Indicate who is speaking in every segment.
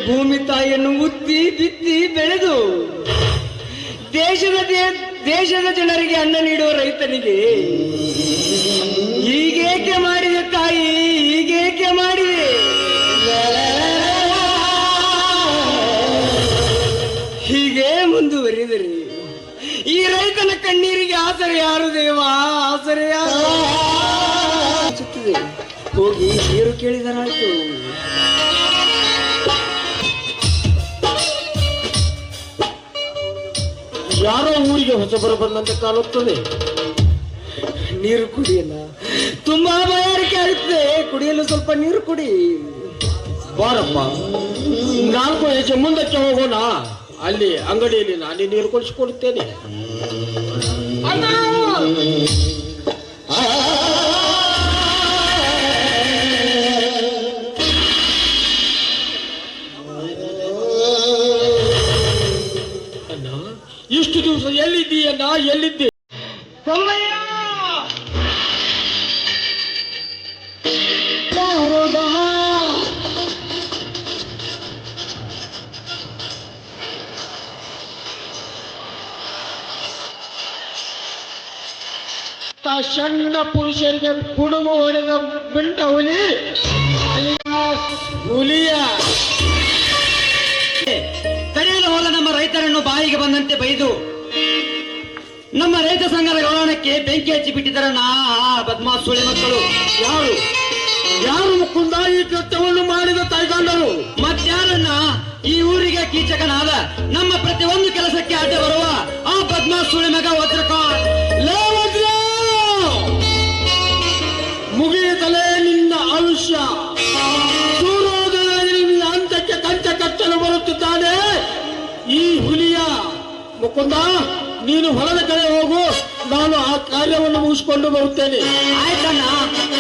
Speaker 1: ಭೂಮಿ ತಾಯಿಯನ್ನು ಉತ್ತಿ ಬಿತ್ತಿ ಬೆಳೆದು ದೇಶದ ಜನರಿಗೆ ಅನ್ನ ನೀಡುವ ರೈತನಿಗೆ ಹೀಗೇಕೆ ಮಾಡಿದೆ ತಾಯಿ, ಹೀಗೇಕೆ ಮಾಡಿದೆ? ಹೀಗೆ ಮುಂದುವರಿದರೆ ಈ ರೈತನ ಕಣ್ಣೀರಿಗೆ ಆಸರೆ ಯಾರು ದೇವ, ಆಸರೆ ಯಾರು? ಹೋಗಿ ನೀರು ಕೇಳಿದರಾಯ್ತು.
Speaker 2: ಯಾರೋ ಊರಿಗೆ ಹೊಸಬರು ಬಂದಂತೆ ಕಾಣುತ್ತದೆ.
Speaker 1: ನೀರು ಕುಡಿಯಲ್ಲ, ತುಂಬಾ ಬಾಯಾರಿಕೆ ಆಗುತ್ತೆ, ಕುಡಿಯಲು ಸ್ವಲ್ಪ ನೀರು ಕುಡಿ.
Speaker 2: ಬಾರಪ್ಪ, 4 ಹೆಜ್ಜೆ ಮುಂದಕ್ಕೆ ಹೋಗೋಣ. ಅಲ್ಲಿ ಅಂಗಡಿಯಲ್ಲಿ ನಾನೇ ನೀರು ಕೊಡಿಸಿಕೊಡುತ್ತೇನೆ. ಇಷ್ಟು ದಿವಸ ಎಲ್ಲಿದ್ದೀಯಣ್ಣ, ಎಲ್ಲಿದ್ದೆ? ಸಣ್ಣ ಪುರುಷರಿಗೆ ಕುಡುಮು ಹೊಡೆದ ಬಿಂಡ ಹುಲಿ ಹುಲಿಯ
Speaker 1: ಕರೆಯಲು ಹೋದ ನಮ್ಮ ರೈತರನ್ನು ಬಾಯಿಗೆ ಬಂದಂತೆ ಬೈದು ನಮ್ಮ ರೈತ ಸಂಘದ ಗೌರವಕ್ಕೆ ಬೆಂಕಿ ಹಚ್ಚಿ ಬಿಟ್ಟಿದ್ದರಣ್ಣ ಬದ್ಮಾಸ್ ಸುಳಿ ಮಕ್ಕಳು.
Speaker 2: ಯಾರು ಯಾರು ಮುಕುಂದ ಈ ಕೃತ್ಯವನ್ನು ಮಾಡಿದ ತಾಯ್ಗಂಡರು?
Speaker 1: ಮತ್ಯಾರನ್ನ? ಈ ಊರಿಗೆ ಕೀಚಕನಾದ ನಮ್ಮ ಪ್ರತಿಯೊಂದು ಕೆಲಸಕ್ಕೆ ಅಡ್ಡ ಬರುವ ಆ ಬದ್ಮಾಸ್ ಸುಳಿ ಮಗ ವಜ್ರಕಾರ್.
Speaker 2: ಮುಗಿಯುತ್ತಲೇ ನಿನ್ನ ಆಯುಷ್ಯ. ಸೂರ್ಯೋದಯದಿಂದ ಹಂತಕ್ಕೆ ಕಂಚ ಕಚ್ಚಲು ಬರುತ್ತಿದ್ದಾನೆ ಈ ಹುಲಿಯ. ಮುಕುಂದ, ನೀನು ಹೊಲದ ಕಡೆ ಹೋಗು, ನಾನು ಆ ಕಾರ್ಯವನ್ನು ಮುಗಿಸಿಕೊಂಡು ಬರುತ್ತೇನೆ.
Speaker 1: ಆಯ್ತಣ್ಣ.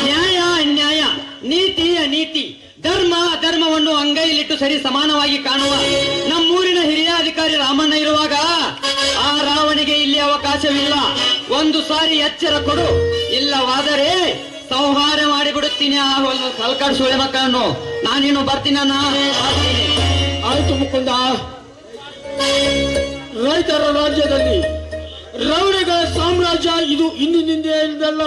Speaker 1: ನ್ಯಾಯ ಅನ್ಯಾಯ, ನೀತಿ ಅನೀತಿ, ಧರ್ಮ ಅಧರ್ಮವನ್ನು ಅಂಗೈಲಿಟ್ಟು ಸರಿ ಸಮಾನವಾಗಿ ಕಾಣುವ ನಮ್ಮೂರಿನ ಹಿರಿಯ ಅಧಿಕಾರಿ ರಾಮಣ್ಣ ಇರುವಾಗ ಆ ರಾವಣಿಗೆ ಇಲ್ಲಿ ಅವಕಾಶವಿಲ್ಲ. ಒಂದು ಸಾರಿ ಎಚ್ಚರ ಕೊಡು, ಇಲ್ಲವಾದರೆ ಸಂಹಾರ ಮಾಡಿಬಿಡುತ್ತೀನಿ ಆ ಕಲ್ಕಾಡ್ ಸುಳೆ ಮಕ್ಕಳನ್ನು. ನಾನೇನು ಬರ್ತೀನಿ.
Speaker 2: ಆಯ್ತು ಮುಕುಂದ. ರೈತರ ರಾಜ್ಯದಲ್ಲಿ ರೌಡಿಗಳ ಸಾಮ್ರಾಜ್ಯ ಇದು ಇಂದಿನಿಂದಲ್ಲ.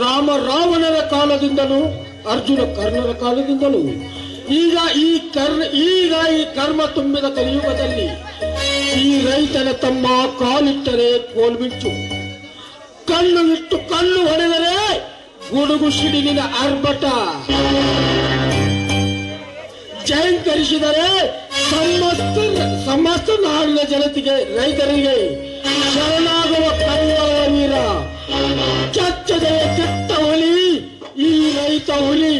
Speaker 2: ರಾವಣನ ಕಾಲದಿಂದಲೂ ಅರ್ಜುನ ಕರ್ಣನ ಕಾಲದಿಂದಲೂ ಈಗ ಈ ಕರ್ಮ ತುಂಬಿದ ಕಲಿಯುಗದಲ್ಲಿ ಈ ರೈತನ ತಮ್ಮ ಕಾಲಿಟ್ಟರೆ ಕೋಲ್ಮಿಂಚು, ಕಲ್ಲು ಇಟ್ಟು ಕಲ್ಲು ಹೊಡೆದರೆ ಗುಡುಗು ಸಿಡಿಲಿನ ಆರ್ಭಟ, ಜಯಂಕರಿಸಿದರೆ ಸಮಸ್ತ ನಾಡಿನ ಜನತೆಗೆ ರೈತರಿಗೆ ಶರಣಾಗುವ ಕನ್ನಡ ವೀರ. ಚಚ್ಚದೆ ಕೆಟ್ಟ ಹುಲಿ ಈ ರೈತ ಹುಲಿ.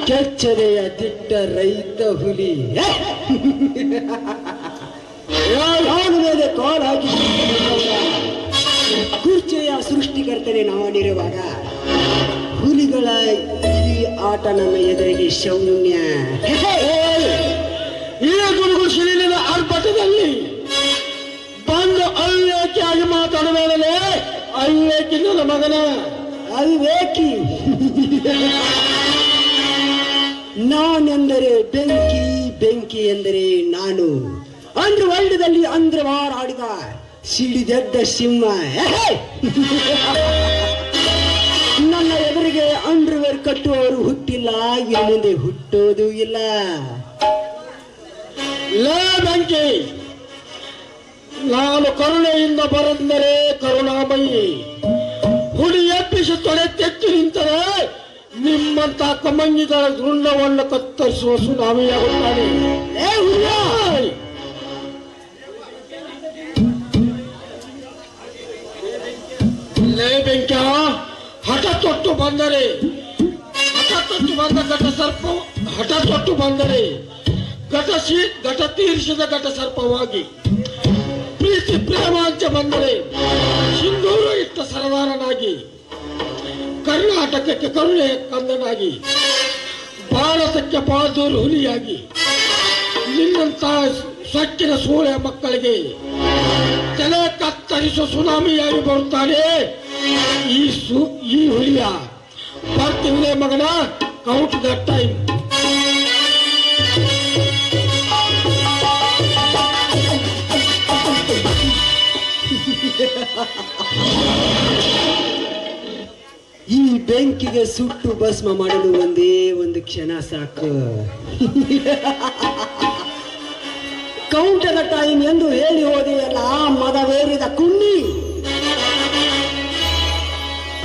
Speaker 1: ಕೆಚ್ಚದೆಯ ದಿಟ್ಟ ರೈತ ಹುಲಿ ಕಾಲ್ ಹಾಕಿ ಕುರ್ಚೆಯ ಸೃಷ್ಟಿಕರ್ತನೆ ನಾನಿರುವಾಗ ಹುಲಿಗಳ ಈ ಆಟ ನಮ್ಮ ಎದುರಿಗೆ ಶೌನ್ಯ.
Speaker 2: ಈ ಗುರುಗು ಶಿಲಿನ ಆರ್ಭಟದಲ್ಲಿ ಬಂದು ಅವಿವೇಕಿಯಾಗಿ ಮಾತಾಡಬೇಡಲೇ. ಅವಿವೇಕಿ ನನ್ನ ಮಗನ,
Speaker 1: ಅವಿವೇಕಿ. ನಾನೆಂದರೆ ಬೆಂಕಿ, ಬೆಂಕಿ ಎಂದರೆ ನಾನು. ಅಂಡರ್ ವರ್ಲ್ಡ್ದಲ್ಲಿ ಅಂದ್ರವಾರ ಆಡಿದ ಸಿಡಿದೆದ್ದ ಸಿಂಹ. ನನ್ನ ಎದುರಿಗೆ ಅಂಡರ್ವೇರ್ ಕಟ್ಟುವವರು ಹುಟ್ಟಿಲ್ಲ, ಇನ್ನು ಮುಂದೆ ಹುಟ್ಟೋದು ಇಲ್ಲ.
Speaker 2: ಲೇ ಬೆಂಕಿ, ನಾನು ಕರುಣೆಯಿಂದ ಬರೆದರೆ ಕರುಣಾಮಯಿ. ಹುಡಿ ಎಬ್ಬಿಸಿ ತೊಡೆ ತೆತ್ತು ನಿಂತರೆ ನಿಮ್ಮಂತ ಕಮಂಗಿಗಳ ರುಂಡವನ್ನು ಕತ್ತರಿಸುವ ಸುನಾಮಿಯಾಗುತ್ತಾನೆ. ಲೇ ಬೆಂಕ್ಯ, ಹಠ ತೊಟ್ಟು ಬಂದರೆ ಘಟ ತೀರಿಸಿದ ಘಟ ಸರ್ಪವಾಗಿ, ಪ್ರೀತಿ ಪ್ರೇಮಾಂಚ ಬಂದರೆ ಸಿಂಧೂರು ಇಟ್ಟ ಸರದಾರನಾಗಿ, ಕರ್ನಾಟಕಕ್ಕೆ ಕರುಣೆಯ ಕಂದನಾಗಿ, ಭಾರತಕ್ಕೆ ಬಹದ್ದೂರು ಹುಲಿಯಾಗಿ, ನಿನ್ನಂತ ಸೊಕ್ಕಿನ ಸೂಳೆ ಮಕ್ಕಳಿಗೆ ತಲೆ ಕತ್ತರಿಸುವ ಸುನಾಮಿಯಾಗಿ ಬರುತ್ತಾನೆ ಈ ಹುಲಿಯ. ಬರ್ತೀವಿ ಮಗನ, ಕೌಂಟ್ ದ ಟೈಮ್.
Speaker 3: ಈ ಬೆಂಕಿಗೆ ಸುಟ್ಟು ಭಸ್ಮ ಮಾಡಲು ಒಂದೇ ಒಂದು ಕ್ಷಣ ಸಾಕು. ಕೌಂಟದ ಟೈಮ್ ಎಂದು ಹೇಳಿ ಹೋದೆಯಲ್ಲ ಮದವೇರಿದ ಕುಂಡಿ.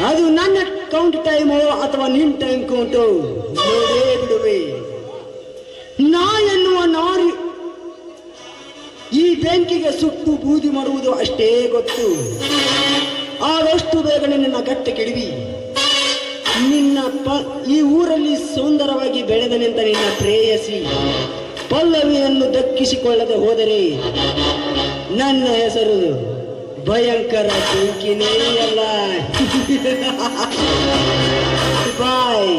Speaker 3: ಅದು ನನ್ನ ಕೌಂಟ್ ಟೈಮು ಅಥವಾ ನಿನ್ ಟೈಮ್ ಕೌಂಟು ನೋಡೇ ಬಿಡುವೆ. ನಾ ಎನ್ನುವ ನಾರಿ ಈ ಬೆಂಕಿಗೆ ಸುಟ್ಟು ಬೂದಿ ಮಾಡುವುದು ಅಷ್ಟೇ ಗೊತ್ತು. ಆದಷ್ಟು ಬೇಗನೆ ನಿನ್ನ ಗಟ್ಟೆ ಕೆಡವಿ ಈ ಊರಲ್ಲಿ ಸುಂದರವಾಗಿ ಬೆಳೆದ ನಿಂತ ನಿನ್ನ ಪ್ರೇಯಸಿ ಪಲ್ಲವಿಯನ್ನು ದಕ್ಕಿಸಿಕೊಳ್ಳದೆ ಹೋದರೆ ನನ್ನ ಹೆಸರು ಭಯಂಕರ ಬೆಂಕಿನೇ ಅಲ್ಲ. ಬಾಯ್.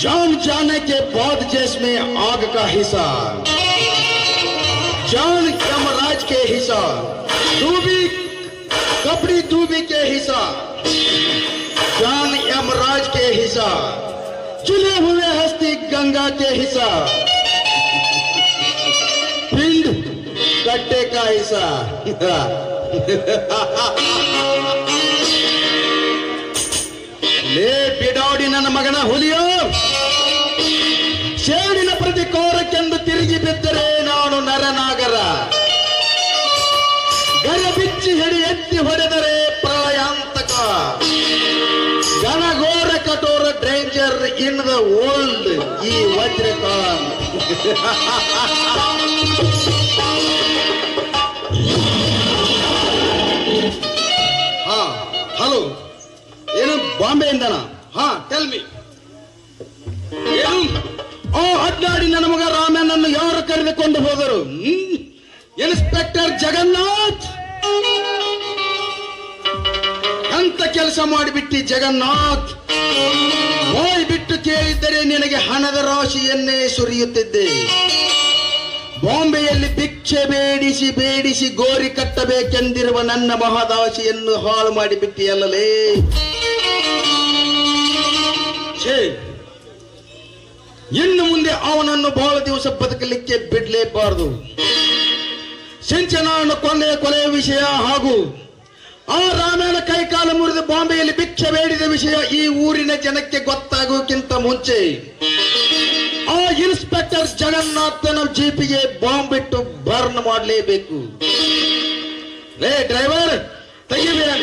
Speaker 4: जान जाने के बाद जिसमें आग का हिस्सा, जान यमराज के हिस्सा, डूबी कपड़ी डूबी के हिस्सा, जान यमराज के हिस्सा, चुने हुए हस्ती गंगा के हिस्सा, पिंड कट्टे का हिस्सा. ಲೇ ಬಿಡಾಡಿ ನನ್ನ ಮಗನ ಹುಲಿಯೋ, ಶೇಡಿನ ಪ್ರತಿ ಕೋರಕ್ಕೆಂದು ತಿರುಗಿ ಬಿದ್ದರೆ ನಾನು ನರನಾಗರ, ಗರ ಬಿಚ್ಚಿ ಹಿಡಿ ಎತ್ತಿ ಹೊಡೆದರೆ ಪ್ರಳಯಾಂತಕ, ಘನಘೋರ ಕಠೋರ ಡೇಂಜರ್ ಇನ್ ದ ವರ್ಲ್ಡ್ ಈ ವಜ್ರಕಾನ್. ಹಾ ಹಲೋ, ಏನು ಬಾಂಬೆಯಿಂದನಾ? ಹಾ ಟೆಲ್ ಮಿ. ಏನು? ಓ ಅಡ್ಡಾಡಿ ನನ್ನ ಮಗ ರಾಮನನ್ನು ಯಾರು ಕರೆದುಕೊಂಡು ಹೋದರು? ಇನ್ಸ್ಪೆಕ್ಟರ್ ಜಗನ್ನಾಥ್. ಅಂತ ಕೆಲಸ ಮಾಡಿಬಿಟ್ಟಿ ಜಗನ್ನಾಥ್. ಬಾಯ್ ಬಿಟ್ಟು ಕೇಳಿದ್ದರೆ ನಿನಗೆ ಹಣದ ರಾಶಿಯನ್ನೇ ಸುರಿಯುತ್ತಿದ್ದೆ. ಬಾಂಬೆಯಲ್ಲಿ ಭಿಕ್ಷೆ ಬೇಡಿಸಿ ಬೇಡಿಸಿ ಗೋರಿ ಕಟ್ಟಬೇಕೆಂದಿರುವ ನನ್ನ ಮಹದಾಶಿಯನ್ನು ಹಾಳು ಮಾಡಿಬಿಟ್ಟಿಯಲ್ಲಲೇ. ಇನ್ನು ಮುಂದೆ ಅವನನ್ನು ಬಹಳ ದಿವಸ ಬದುಕಲಿಕ್ಕೆ ಬಿಡಲೇಬಾರದು. ಸಿಂಚನನ್ನು ಕೊಲೆಯ ವಿಷಯ ಹಾಗೂ ಆ ರಾಮನ ಕೈಕಾಲ ಮುರಿದು ಬಾಂಬೆಯಲ್ಲಿ ಭಿಕ್ಷೆ ಬೇಡಿದ ವಿಷಯ ಈ ಊರಿನ ಜನಕ್ಕೆ ಗೊತ್ತಾಗೋಕ್ಕಿಂತ ಮುಂಚೆ ಆ ಇನ್ಸ್ಪೆಕ್ಟರ್ ಜಗನ್ನಾಥನ ಜೀಪಿಗೆ ಬಾಂಬ್ ಬಿಟ್ಟು ಬರ್ನ್ ಮಾಡಲೇಬೇಕು. ಲೇ ಡ್ರೈವರ್, ತೆಗಿಬೇಡ.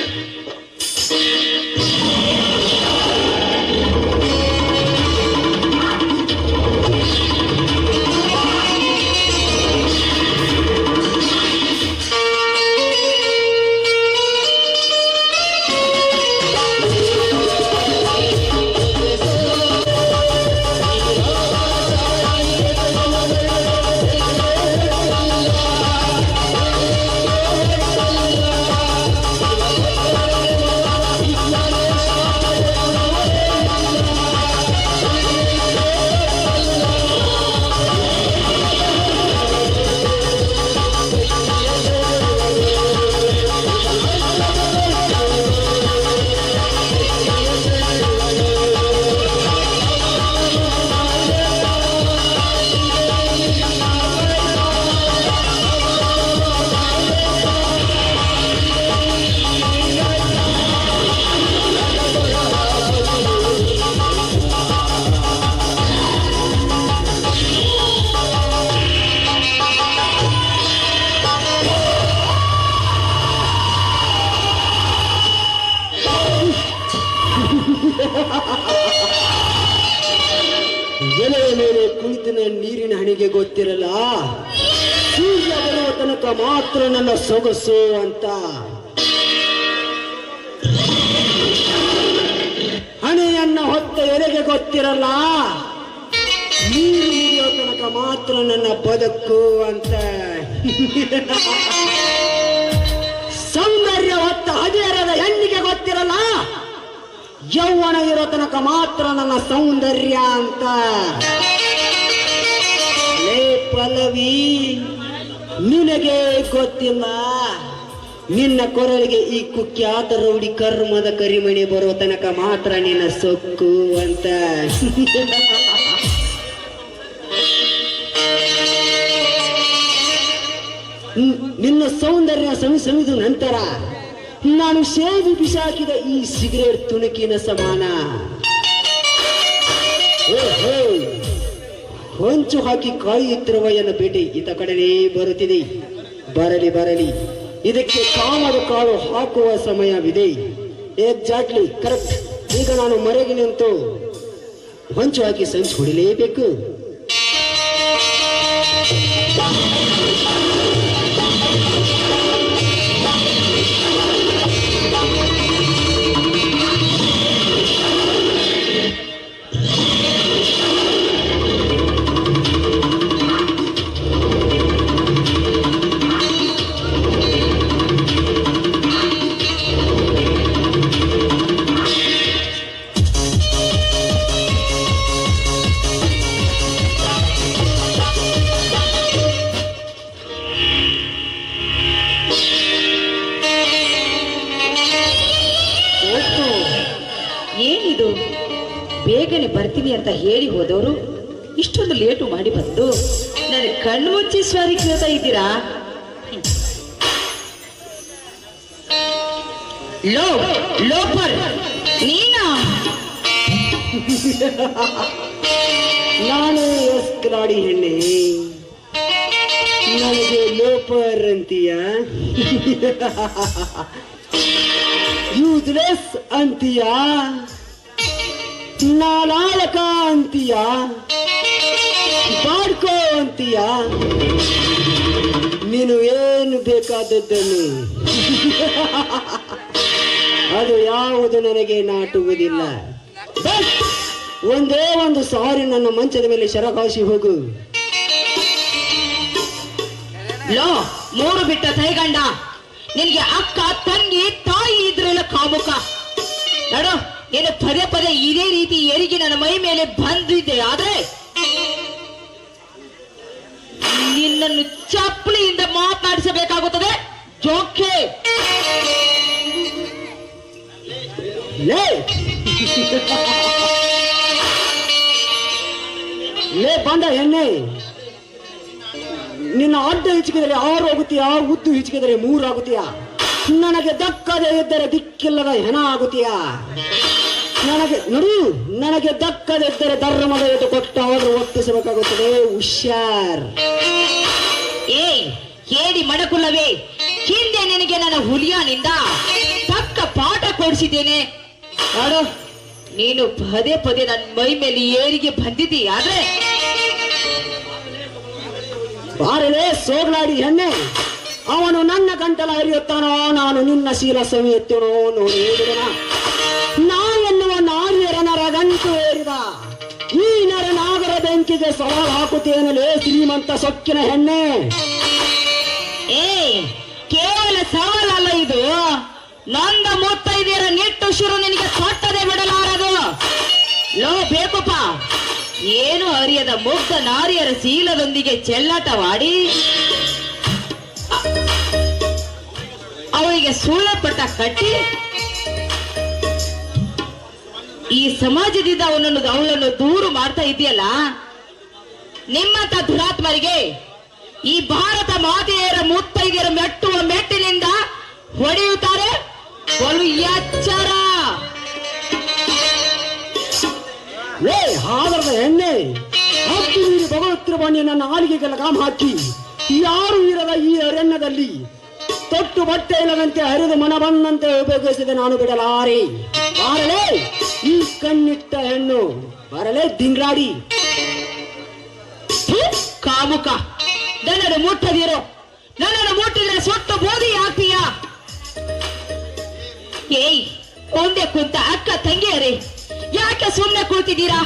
Speaker 3: ನೀರಿನ ಹಣಿಗೆ ಗೊತ್ತಿರಲ್ಲ, ಸೂರ್ಯ ಬರುವ ತನಕ ಮಾತ್ರ ನನ್ನ ಸೊಗಸು ಅಂತ. ಹಣೆಯನ್ನ ಹೊತ್ತ ಎಲೆಗೆ ಗೊತ್ತಿರಲ್ಲ, ನೀರು ಮುಗಿಯೋ ತನಕ ಮಾತ್ರ ನನ್ನ ಬದುಕು ಅಂತ. ಸೌಂದರ್ಯ ಹೊತ್ತ ಹದಿಹರದ ಹೆಣ್ಣಿಗೆ ಗೊತ್ತಿರಲ್ಲ, ಯೌವನ ಇರೋ ತನಕ ಮಾತ್ರ ನನ್ನ ಸೌಂದರ್ಯ ಅಂತ. ಲೇ ಪಲ್ಲವಿ, ನಿನಗೆ ಗೊತ್ತಿಲ್ಲ, ನಿನ್ನ ಕೊರಳಿಗೆ ಈ ಕುಖ್ಯಾತ ರೌಡಿ ಕರ್ಮದ ಕರಿಮಣಿ ಬರೋ ತನಕ ಮಾತ್ರ ನಿನ್ನ ಸೊಕ್ಕು ಅಂತ. ನಿನ್ನ ಸೌಂದರ್ಯ ಸವಿದು ನಂತರ ನಾನು ಸೇದಿ ಬಿಸಾಕಿದ ಈ ಸಿಗರೇಟ್ ತುಣುಕಿನ ಸಮಾನ. ಹೊಂಚು ಹಾಕಿ ಕಾಯುತ್ತಿರುವ ಎನ್ನ ಬೇಟೆ ಈತ ಕಡೆನೇ ಬರುತ್ತಿದೆ. ಬರಲಿ ಬರಲಿ, ಇದಕ್ಕೆ ಕಾಮದ ಕಾಳು ಹಾಕುವ ಸಮಯವಿದೆ. Exactly correct. ಈಗ ನಾನು ಮರೆಗೆ ನಿಂತು ಹೊಂಚು ಹಾಕಿ ಸಂಚು ಹೊಡಿಲೇಬೇಕು.
Speaker 5: ಏನಿದು, ಬೇಗನೆ ಬರ್ತೀನಿ ಅಂತ ಹೇಳಿ ಹೋದವರು ಇಷ್ಟೊಂದು ಲೇಟು ಮಾಡಿ ಬಂದು ನನ್ನ ಕಣ್ಣು ಮುಚ್ಚಿ ಸ್ವಾರಿ ಕೇಳ್ತಾ ಇದ್ದೀರಾ? ಲೋಪರ್ ನೀನಾ?
Speaker 3: ನಾನು ಎಸ್ಕಲಾಡಿ ಹೆಣ್ಣೆ, ನನಗೆ ಲೋಪರ್ ಅಂತೀಯ? ಯೂಸ್ಲೆಸ್ ಅಂತೀಯ? ನಾಲಾಯಕ ಅಂತೀಯ? ಬಾಡ್ಕೋ ಅಂತೀಯ? ನೀನು ಏನು ಬೇಕಾದದ್ದನ್ನು ಅದು ಯಾವುದು ನನಗೆ ನಾಟುವುದಿಲ್ಲ. ಒಂದೇ ಒಂದು ಸಾರಿ ನನ್ನ ಮಂಚದ ಮೇಲೆ ಶರಕಾಸಿ ಹೋಗು.
Speaker 5: ಮೂರು ಬಿಟ್ಟ ತೈಗಂಡ, ನಿನಗೆ ಅಕ್ಕ ತಂಗಿ ತಾಯಿ ಇದ್ರೆಲ್ಲ ಕಾಮುಕ ನೋಡು. ಏನು ಪದೇ ಪದೇ ಇದೇ ರೀತಿ ಏರಿಗೆ ನನ್ನ ಮೈ ಮೇಲೆ ಬಂದಿದ್ದೆ ಆದ್ರೆ ನಿನ್ನನ್ನು ಚಪ್ಪಲಿಯಿಂದ ಮಾತನಾಡಿಸಬೇಕಾಗುತ್ತದೆ. ಜೋಕೆ
Speaker 3: ಲೇ ಬಂದ ಎಣ್ಣೆ, ನಿನ್ನ ಅಡ್ಡ ಹಿಚ್ಕಿದರೆ 6 ಆಗುತ್ತೀಯಾ, ಉದ್ದು ಹಿಚ್ಕಿದರೆ 3 ಆಗುತ್ತೀಯಾ? ನನಗೆ ದಕ್ಕದೆ ಇದ್ದರೆ ದಿಕ್ಕಿಲ್ಲದ ಹೆಣ ಆಗುತ್ತೀಯಾ? ನನಗೆ ದಕ್ಕದಿದ್ದರೆ ಧರ್ಮದ ಎದ್ದು ಕೊಟ್ಟು ಅವರು ಒಪ್ಪಿಸಬೇಕಾಗುತ್ತದೆ. ಹುಷಾರ್.
Speaker 5: ಏಯ್ ಕೇಳಿ ಮಡಕುಲ್ಲವೇ, ಹಿಂದೆ ನಿನಗೆ ನನ್ನ ಹುಲಿಯಾನಿಂದ ತಕ್ಕ ಪಾಠ ಕೊಡಿಸಿದ್ದೇನೆ ನೋಡು. ನೀನು ಪದೇ ಪದೇ ನನ್ನ ಮೈ ಮೇಲೆ ಏರಿಗೆ ಬಂದಿದ್ದೀ ಆದ್ರೆ
Speaker 3: ಬಾರಲೇ ಸೋಗ್ಲಾಡಿ ಹೆಣ್ಣೆ, ಅವನು ನನ್ನ ಗಂಟಲ ಹರಿಯುತ್ತಾನೋ, ನಾನು ನಿನ್ನ ಶೀಲ ಸವಿಯುತ್ತೇನೋ ನೋಡಿ ಬಿಡೋಣ. ನಾ ಎನ್ನುವ ನಾರಿಯರ ನರ ಗಂಟು ಏರಿದ ಈ ನರ ನಾಗರ ಬೆಂಕಿಗೆ ಸವಾಲು ಹಾಕುತ್ತೇನಲೇ ಶ್ರೀಮಂತ ಸೊಕ್ಕಿನ ಹೆಣ್ಣೆ.
Speaker 5: ಏಯ್ ಕೇವಲ ಸವಾಲಲ್ಲ ಇದು, ನಂದ ಮುತ್ತೈದೆಯರ ನಿಟ್ಟುಸಿರು ನಿನಗೆ ತೊಟ್ಟದೆ ಬಿಡಲಾರದು. ಬೇಕಪ್ಪ, ಏನು ಅರಿಯದ ಮುಗ್ಧ ನಾರಿಯರ ಶೀಲದೊಂದಿಗೆ ಚೆಲ್ಲಾಟವಾಡಿ ಅವರಿಗೆ ಸುಳ್ಳಪಟ್ಟ ಕಟ್ಟಿ ಈ ಸಮಾಜದಿಂದ ಅವಳನ್ನು ದೂರು ಮಾಡ್ತಾ ಇದೆಯಲ್ಲ. ನಿಮ್ಮಂತ ದುರಾತ್ಮರಿಗೆ ಈ ಭಾರತ ಮಾತೆಯರ ಮುತ್ತೈದೆಯರ ಮೆಟ್ಟುವ ಮೆಟ್ಟಿನಿಂದ ಹೊಡೆಯುತ್ತಾರೆ. ಬಲು ಎಚ್ಚರ.
Speaker 3: ಹಾಗರದ ಹೆಣ್ಣೆ, ಹತ್ತು ನೀರು ಬಗಳುತ್ತಿರುವ ನನ್ನ ನಾಲಿಗೆಗೆ ಲಗಾಮ್ ಹಾಕಿ ಯಾರು ಇರದ ಈ ಅರಣ್ಯದಲ್ಲಿ ತೊಟ್ಟು ಬಟ್ಟೆ ಇಲ್ಲದಂತೆ ಹರಿದು ಮನ ಬಂದಂತೆ ಉಪಯೋಗಿಸಿದೆ ನಾನು ಬಿಡಲಾರೆ. ಬಾರಲೇ ಈ ಕಣ್ಣಿಟ್ಟ ಹೆಣ್ಣು, ಬಾರಲೇ ದಿಂಗ್ಲಾಡಿ.
Speaker 5: ಕಾಮುಕ, ನನ್ನನ್ನು ಮುಟ್ಟದಿರೋ, ನನ್ನನ್ನು ಮುಟ್ಟಿದ್ರೆ ಸುಟ್ಟು ಬೋಧಿ ಆಗ್ತೀಯ. ಏಯ್, ಒಂದೇ ಕುಂತ ಅಕ್ಕ ತಂಗಿಯರೇ, ಯಾಕೆ ಸುಮ್ಮನೆ ಕೂತಿದ್ದೀರಾ?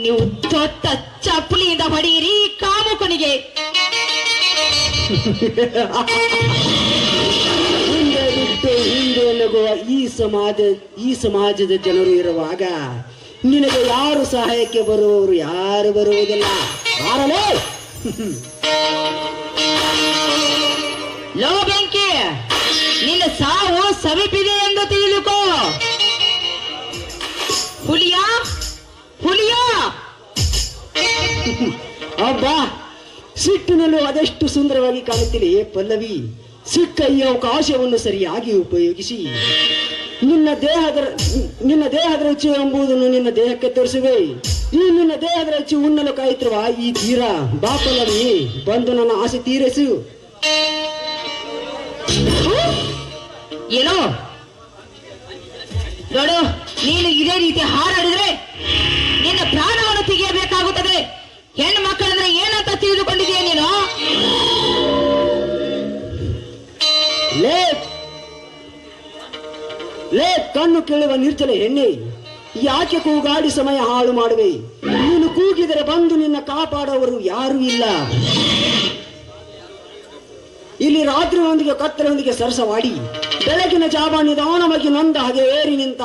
Speaker 5: ನೀವು ದೊಡ್ಡ ಚಪ್ಪಲಿಯಿಂದ ಹೊಡೆಯಿರಿ ಈ ಕಾಮುಕನಿಗೆ.
Speaker 3: ಮುಂದೆ ಬಿಟ್ಟು ಹಿಂದೆ ನಗುವ ಈ ಸಮಾಜದ ಜನರು ಇರುವಾಗ ನಿನಗೆ ಯಾರು ಸಹಾಯಕ್ಕೆ ಬರುವವರು, ಯಾರು ಬರುವುದಿಲ್ಲ. ಬಾರಲೇ.
Speaker 5: ಲೋ ಬೆಂಕಿ, ನಿನ್ನ ಸಾವು ಸಮೀಪಿದೆ ಎಂದು ತಿಳಿದುಕೋ. ಹುಲಿಯಾ ಹುಲಿಯಾ.
Speaker 3: ಅಬ್ಬಾ, ಸಿಟ್ಟಿನಲ್ಲೂ ಅದೆಷ್ಟು ಸುಂದರವಾಗಿ ಕಾಣುತ್ತಿದೆ ಪಲ್ಲವಿ. ಸಿಕ್ಕ ಈ ಅವಕಾಶವನ್ನು ಸರಿಯಾಗಿ ಉಪಯೋಗಿಸಿ ನಿನ್ನ ದೇಹದ ರುಚಿ ಎಂಬುದನ್ನು ನಿನ್ನ ದೇಹಕ್ಕೆ ತೋರಿಸುವೆ. ಈ ನಿನ್ನ ದೇಹದ ರುಚಿ ಉಣ್ಣಲು ಕಾಯುತ್ತಿರುವ ಈ ತೀರ. ಬಾ ಪಲ್ಲವಿ, ಬಂದು ನನ್ನ ಆಸೆ ತೀರಿಸು.
Speaker 5: ಏನೋ ನೋಡು, ನೀನು ಇದೇ ರೀತಿ ಹಾರಾಡಿದ್ರೆ ನಿನ್ನ ಪ್ರಾಣವನ್ನು ತೆಗೆಯಬೇಕಾಗುತ್ತದೆ. ಹೆಣ್ಣು ಮಕ್ಕಳಂದ್ರೆ ಏನಂತ ತಿಳಿದುಕೊಂಡಿದೀಯ ನೀನು?
Speaker 3: ಲೇ ಕಣ್ಣು ಕೇಳುವ ನಿರ್ಜಲ ಹೆಣ್ಣೆ, ಯಾಕೆ ಕೂಗಾಡಿ ಸಮಯ ಹಾಳು ಮಾಡುವೆ? ನೀನು ಕೂಗಿದರೆ ಬಂದು ನಿನ್ನ ಕಾಪಾಡುವವರು ಯಾರೂ ಇಲ್ಲ. ಇಲ್ಲಿ ರಾತ್ರಿಯೊಂದಿಗೆ ಕತ್ತಲೊಂದಿಗೆ ಸರಸವಾಡಿ ಬೆಳಗಿನ ಜಾವ ನಿಧಾನವಾಗಿ ನೊಂದ ಹಾಗೆ ಏರಿ ನಿಂತ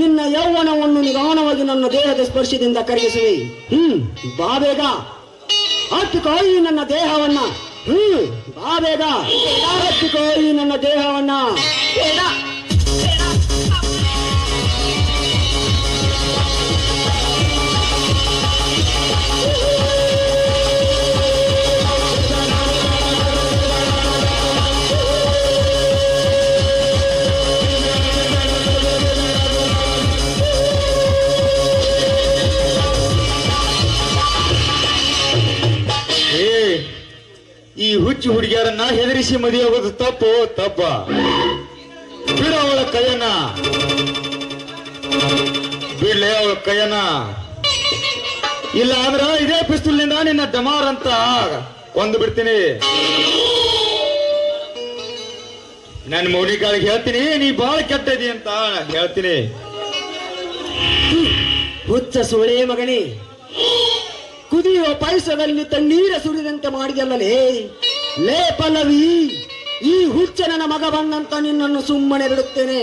Speaker 3: ನಿನ್ನ ಯೌವನವನ್ನು ನಿಧಾನವಾಗಿ ನನ್ನ ದೇಹದ ಸ್ಪರ್ಶದಿಂದ ಕರಗಿಸುವೆ. ಬಾ ಬೇಗ, ಹತ್ತಿಕೋಯಿ ನನ್ನ ದೇಹವನ್ನ. ಬಾ ಬೇಗ, ಹತ್ತಿಕೋಯಿ ನನ್ನ ದೇಹವನ್ನ.
Speaker 5: ಬೇಡ, ಬೇಡ.
Speaker 4: ಈ ಹುಚ್ಚು ಹುಡುಗಿಯರನ್ನ ಹೆದರಿಸಿ ಮದುವೆಯಾಗೋದು ತಪ್ಪ. ಬಿಡ ಅವಳ ಕೈಯನ್ನ, ಬಿಡ್ಲೆ ಅವಳ ಕೈಯನ್ನ. ಇಲ್ಲ ಅಂದ್ರ ಇದೇ ಪಿಸ್ತೂಲ್ನಿಂದ ನಿನ್ನ ಡಮಾರ್ ಅಂತ ಕೊಂದು ಬಿಡ್ತೀನಿ. ನನ್ನ ಮೌನಿಕಾಳಿಗೆ ಹೇಳ್ತೀನಿ, ನೀ ಬಹಳ ಕೆಟ್ಟದಿ ಅಂತ ಹೇಳ್ತೀನಿ.
Speaker 3: ಹುಚ್ಚ ಸುಳೆ ಮಗನೇ, ಕುದಿಯುವ ಪಾಯಸದಲ್ಲಿ ತಣ್ಣೀರ ಸುರಿದಂತೆ ಮಾಡಿದಲ್ಲಲೇ. ಲೇ ಪಲ್ಲವಿ, ಈ ಹುಚ್ಚ ನನ್ನ ಮಗ ಬಂದಂತ ನಿನ್ನನ್ನು ಸುಮ್ಮನೆ ಬಿಡುತ್ತೇನೆ.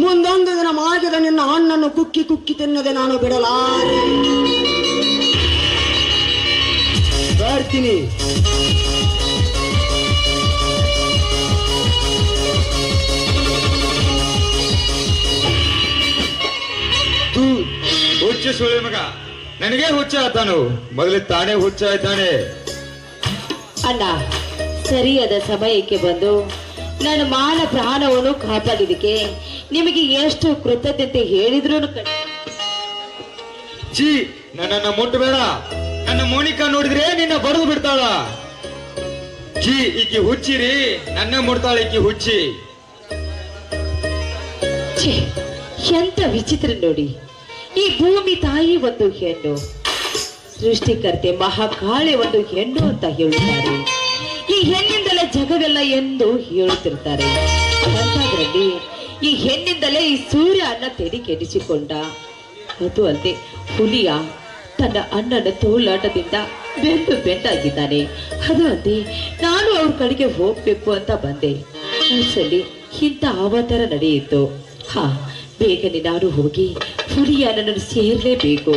Speaker 3: ಮುಂದೊಂದು ದಿನ ಮಾಡಿದ ನಿನ್ನ ಹಣ್ಣನ್ನು ಕುಕ್ಕಿ ಕುಕ್ಕಿ ತಿನ್ನದೆ ನಾನು ಬಿಡಲಾರೆ. ಬರ್ತೀನಿ.
Speaker 4: ಹುಚ್ಚ ಸುಳಿ ಮಗ, ನನಗೆ ಹುಚ್ಚ ಆತಾನು, ಮೊದಲು ತಾನೇ ಹುಚ್ಚ ಆಯ್ತಾನೆ.
Speaker 5: ಅಣ್ಣ, ಸರಿಯಾದ ಸಮಯಕ್ಕೆ ಬಂದು ನನ್ನ ಮಾನ ಪ್ರಾಣವನ್ನು ಕಾಪಾಡಿದಕ್ಕೆ ನಿಮಗೆ ಎಷ್ಟು ಕೃತಜ್ಞತೆ ಹೇಳಿದ್ರು
Speaker 4: ಚೀ, ನನ್ನನ್ನ ಮುಟ್ಟಬೇಡ. ನನ್ನ ಮೋನಿಕಾ ನೋಡಿದ್ರೆ ನಿನ್ನ ಬಡದು ಬಿಡ್ತಾಳ. ಚೀ, ಈಕಿ ಹುಚ್ಚಿರಿ, ನನ್ನ ಮುಡ್ತಾಳ ಈಕಿ ಹುಚ್ಚಿ.
Speaker 5: ಛೇ, ಎಂತ ವಿಚಿತ್ರ ನೋಡಿ. ಈ ಭೂಮಿ ತಾಯಿ ಒಂದು ಹೆಣ್ಣು, ಸೃಷ್ಟಿಕರ್ತೆ ಮಹಾಕಾಳೆ ಒಂದು ಹೆಣ್ಣು ಅಂತ ಹೇಳುತ್ತಾರೆ. ಈ ಹೆಣ್ಣಿಂದಲೇ ಜಗವೆಲ್ಲ ಎಂದು ಹೇಳುತ್ತಿರ್ತಾರೆ. ಅಂತಾದ್ರಲ್ಲಿ ಈ ಹೆಣ್ಣಿಂದಲೇ ಈ ಸೂರ್ಯ ಅನ್ನ ತೆಡಿ ಕೆಡಿಸಿಕೊಂಡ. ಅದು ಅಲ್ಲದೆ ಹುಲಿಯ ತನ್ನ ಅಣ್ಣನ ತೋಲಾಟದಿಂದ ಬೆಂಡಾಗಿದ್ದಾನೆ. ಅದು ಅಲ್ಲದೆ ನಾನು ಅವ್ರ ಕಡೆಗೆ ಹೋಗ್ಬೇಕು ಅಂತ ಬಂದೆ. ಅಷ್ಟರಲ್ಲಿ ಇಂಥ ಅವತಾರ ನಡೆಯಿತು. ಬೇಗನೆ ನಾನು ಹೋಗಿ ಹುಲಿಯ ನನ್ನನ್ನು ಸೇರ್ಲೇಬೇಕು.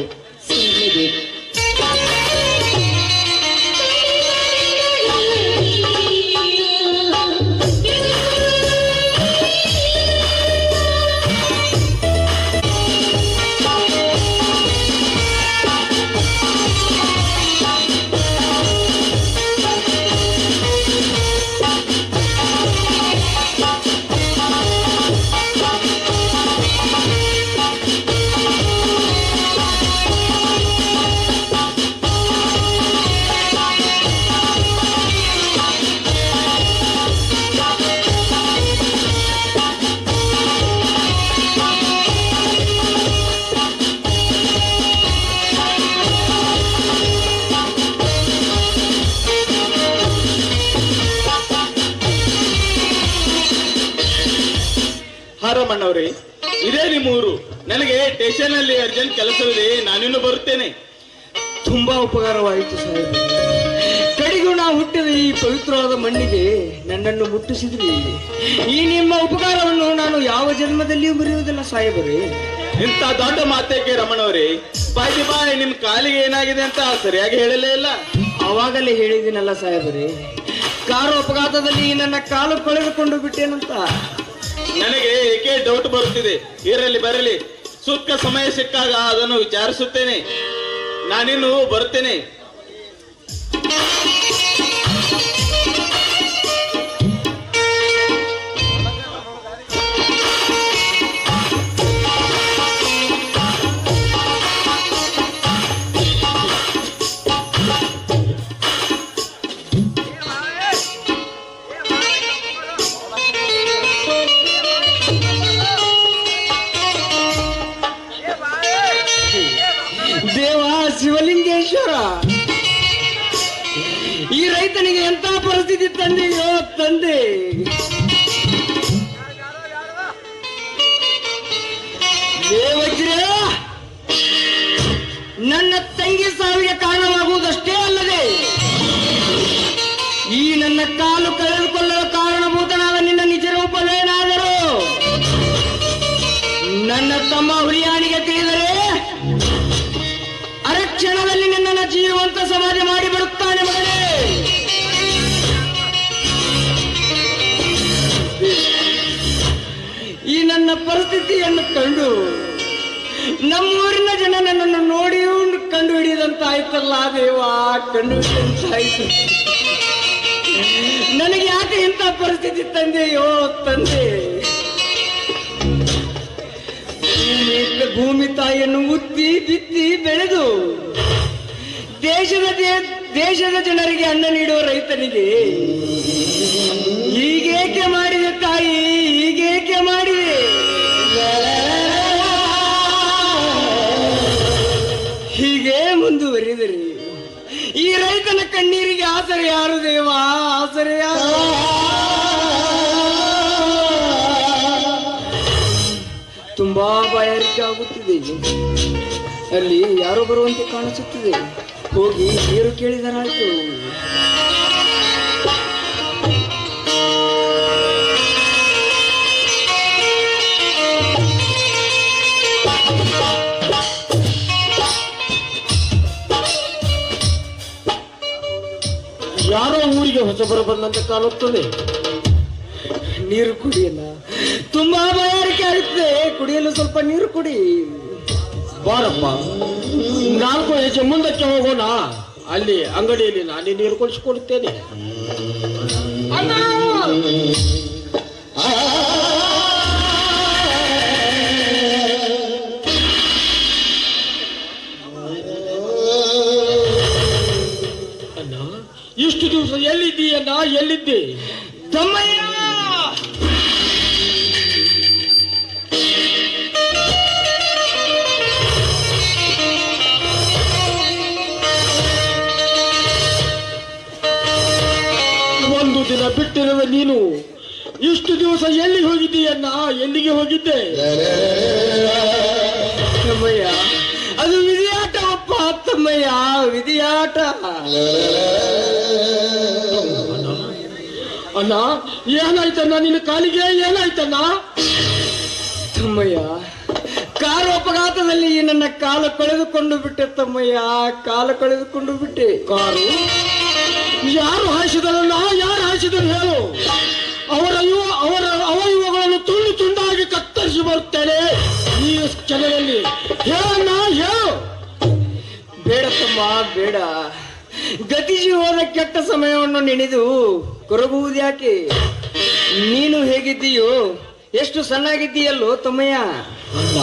Speaker 2: ರಮಣ್ಣವ್ರೆ, ಇದೇ ನಿಮ್ಮೂರು. ನನಗೆ ಸ್ಟೇಷನ್ ಅಲ್ಲಿ ಅರ್ಜೆಂಟ್ ಕೆಲಸವಿದೆ, ನಾನಿನ್ನು ಬರುತ್ತೇನೆ.
Speaker 3: ತುಂಬಾ ಉಪಕಾರವಾಯಿತು ಸಾಹೇಬ್. ಕಡೆಗೂ ನಾ ಹುಟ್ಟಿದ ಈ ಪವಿತ್ರವಾದ ಮಣ್ಣಿಗೆ ನನ್ನನ್ನು ಮುಟ್ಟಿಸಿದ್ರಿ. ಈ ನಿಮ್ಮ ಉಪಕಾರವನ್ನು ನಾನು ಯಾವ ಜನ್ಮದಲ್ಲಿಯೂ ಮರೆಯುವುದಿಲ್ಲ ಸಾಹೇಬರೇ.
Speaker 2: ಇಂಥ ದೊಡ್ಡ ಮಾತೇಕೆ ರಮಣವ್ರೆ? ಬಾಯ್ ನಿಮ್ ಕಾಲಿಗೆ ಏನಾಗಿದೆ ಅಂತ ಸರಿಯಾಗಿ ಹೇಳಲೇ ಇಲ್ಲ.
Speaker 3: ಅವಾಗಲೇ ಹೇಳಿದ್ದೀನಲ್ಲ ಸಾಹೇಬರೇ, ಕಾರು ಅಪಘಾತದಲ್ಲಿ ನನ್ನ ಕಾಲು ಕಳೆದುಕೊಂಡು ಬಿಟ್ಟೇನಂತ.
Speaker 2: ನನಗೆ ಏಕೆ ಡೌಟ್ ಬರುತ್ತಿದೆ. ಇರಲಿ ಬರಲಿ, ಸೂಕ್ತ ಸಮಯ ಸಿಕ್ಕಾಗ ಅದನ್ನು ವಿಚಾರಿಸುತ್ತೇನೆ. ನಾನಿನ್ನು ಬರುತ್ತೇನೆ.
Speaker 3: ದೇವ ಶಿವಲಿಂಗೇಶ್ವರ, ಈ ರೈತನಿಗೆ ಎಂತ ಪರಿಸ್ಥಿತಿ ತಂದೆಯೋ ತಂದೆ. ದೇವಜ್ರ, ನನ್ನ ತಂಗಿ ಸಾವಿಗೆ ಕಾರಣವಾಗುವುದಷ್ಟೇ ಅಲ್ಲದೆ ಈ ನನ್ನ ಕಾಲು ಕಳೆದುಕೊಳ್ಳಲು ಕಾರಣಭೂತನಾದ ನಿನ್ನ ನಿಜ ರೂಪವೇನಾದರೂ ನನ್ನ ತಮ್ಮ ಹುಲಿಯಾಣಿಗೆ ತಿಳಿದರೆ ಅರಕ್ಷಣದಲ್ಲಿ ನಿನ್ನನ್ನು ಜೀವಂತ ಸಮಾಧಿ ಮಾಡಿ ಬರುತ್ತಾನೆ ಮಗನೇ. ಈ ನನ್ನ ಪರಿಸ್ಥಿತಿಯನ್ನು ಕಂಡು ನಮ್ಮೂರಿನ ಜನ ನನ್ನನ್ನು ನೋಡಿ ಕಂಡು ಹಿಡಿದಂತಾಯ್ತಲ್ಲ ದೇವ, ಕಂಡು ಹಿಡಿದಂತಾಯ್ತು. ನನಗೆ ಯಾಕೆ ಇಂಥ ಪರಿಸ್ಥಿತಿ ತಂದೆಯೋ ತಂದೆ. ಭೂಮಿ ತಾಯಿಯನ್ನು ಉತ್ತಿ ಬಿತ್ತಿ ಬೆಳೆದು ದೇಶದ ಜನರಿಗೆ ಅನ್ನ ನೀಡುವ ರೈತನಿಗೆ ಹೀಗೇಕೆ ಮಾಡಿದೆ ತಾಯಿ, ಹೀಗೇಕೆ ಮಾಡಿದೆ? ಹೀಗೆ ಮುಂದುವರಿದರೆ ಈ ರೈತನ ಕಣ್ಣೀರಿಗೆ ಆಸರೆ ಯಾರು ದೇವ, ಆಸರೆ ಯಾರು? ತುಂಬಾ ಬಾಯಾರಿಕೆ ಆಗುತ್ತಿದೆ. ಅಲ್ಲಿ ಯಾರೋ ಬರುವಂತೆ ಕಾಣಿಸುತ್ತಿದೆ. ಹೋಗಿ ನೀರು ಕೇಳಿದರಾಯ್ತು.
Speaker 2: ಯಾರೋ ಊರಿಗೆ ಹೊಸಬರು ಬಂದಂತೆ ಕಾಣುತ್ತದೆ.
Speaker 3: ನೀರು ಕುಡಿಯಲ್ಲ, ತುಂಬಾ ಬಾಯಾರಿಕೆ ಆಗುತ್ತದೆ. ಕುಡಿಯಲು ಸ್ವಲ್ಪ ನೀರು ಕುಡಿ.
Speaker 2: ಬಾರಪ್ಪ, 4 ಹೆಜ್ಜೆ ಮುಂದಕ್ಕೆ ಹೋಗೋಣ. ಅಲ್ಲಿ ಅಂಗಡಿಯಲ್ಲಿ ನಾನೇ ನೀರು ಕೊಡಿಸಿಕೊಡುತ್ತೇನೆ. ಅಣ್ಣ, ಇಷ್ಟು ದಿವಸ ಎಲ್ಲಿದ್ದೀಯಣ್ಣ, ಎಲ್ಲಿದ್ದೆ?
Speaker 3: ತಮ್ಮಯ್ಯ,
Speaker 2: ಒಂದು ದಿನ ಬಿಟ್ಟಿರುವ ನೀನು ಇಷ್ಟು ದಿವಸ ಎಲ್ಲಿ ಹೋಗಿದ್ದೀಯಣ್ಣ, ಎಲ್ಲಿಗೆ ಹೋಗಿದ್ದೆ?
Speaker 3: ತಮ್ಮಯ್ಯ, ಅದು ವಿಧಿಯಾಟವಪ್ಪ ತಮ್ಮಯ್ಯ, ವಿಧಿಯಾಟ.
Speaker 2: ಅಣ್ಣ, ಏನಾಯ್ತಣ್ಣ ನಿನ್ನ ಕಾಲಿಗೆ, ಏನಾಯ್ತಣ್ಣ?
Speaker 3: ತಮ್ಮಯ್ಯ, ಕಾರು ಅಪಘಾತದಲ್ಲಿ ನನ್ನ ಕಾಲು ಕಳೆದುಕೊಂಡು ಬಿಟ್ಟೆ ತಮ್ಮಯ್ಯ, ಕಾಲು ಕಳೆದುಕೊಂಡು ಬಿಟ್ಟೆ.
Speaker 2: ಕಾರು ಯಾರು ಹಾಯಿಸಿದರಣ್ಣ, ಯಾರು ಹಾಯಿಸಿದರು ಹೇಳು. ಅವರ ಅವಯವಗಳನ್ನು ತುಂಡು ತುಂಡಾಗಿ ಕತ್ತರಿಸಿ ಬರುತ್ತೇನೆ ಈ ಕ್ಷಣದಲ್ಲಿ. ಹೇಳಣ್ಣ, ಹೇಳು.
Speaker 3: ಬೇಡ ತಮ್ಮ, ಬೇಡ. ಗತಿಸಿ ಹೋದ ಕೆಟ್ಟ ಸಮಯವನ್ನು ನೆನೆದು ಕೊರಗುವುದ್ಯಾಕೆ? ನೀನು ಹೇಗಿದ್ದೀಯೋ, ಎಷ್ಟು ಸಣ್ಣಾಗಿದ್ದೀಯಲ್ಲೋ ತಮ್ಮಯ್ಯ.
Speaker 2: ಅಣ್ಣ,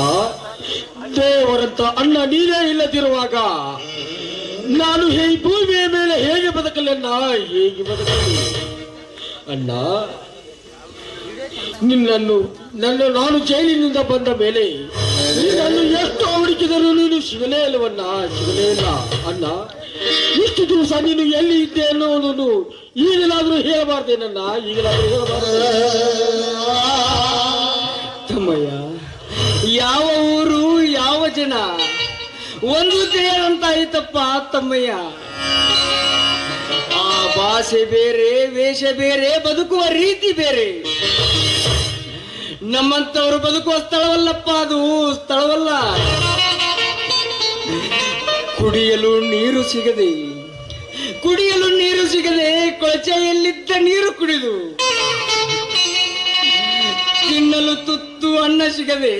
Speaker 2: ದೇವರಂತ ಅಣ್ಣ ನೀನೇ ಇಲ್ಲದಿರುವಾಗ ನಾನು ಈ ಭೂಮಿಯ ಮೇಲೆ ಹೇಗೆ ಬದುಕಲಣ್ಣ, ಹೇಗೆ ಬದುಕಲಿ ಅಣ್ಣ? ನಾನು ಜೈಲಿನಿಂದ ಬಂದ ಮೇಲೆ ನಿನ್ನನ್ನು ಎಷ್ಟು ಹುಡುಕಿದರೂ ನೀನು ಸಿಗಲೇ ಇಲ್ಲವಣ್ಣ, ಸಿಗಲೇ ಇಲ್ಲ ಅಣ್ಣ. ಇಷ್ಟು ದಿವಸ ನೀನು ಎಲ್ಲಿ ಇದ್ದೆ ಅನ್ನೋದನ್ನು ಈಗಲಾದ್ರೂ ಹೇಳಬಾರ್ದೇನಣ್ಣ, ಈಗಲಾದ್ರೂ ಹೇಳಬಾರ್ದು. ತಮ್ಮಯ್ಯ, ಯಾವ ಊರು ಯಾವ ಜನ ಒಂದು ಅಂತ ಆಯ್ತಪ್ಪ ತಮ್ಮಯ್ಯ. ಆ ಭಾಷೆ ಬೇರೆ, ವೇಷ ಬೇರೆ, ಬದುಕುವ ರೀತಿ ಬೇರೆ. ನಮ್ಮಂತವರು ಬದುಕುವ ಸ್ಥಳವಲ್ಲಪ್ಪ ಅದು, ಸ್ಥಳವಲ್ಲ. ಕುಡಿಯಲು ನೀರು ಸಿಗದೆ ಕೊಳಚೆಯಲ್ಲಿದ್ದ ನೀರು ಕುಡಿದು, ತಿನ್ನಲು ತುತ್ತು ಅನ್ನ ಸಿಗದೆ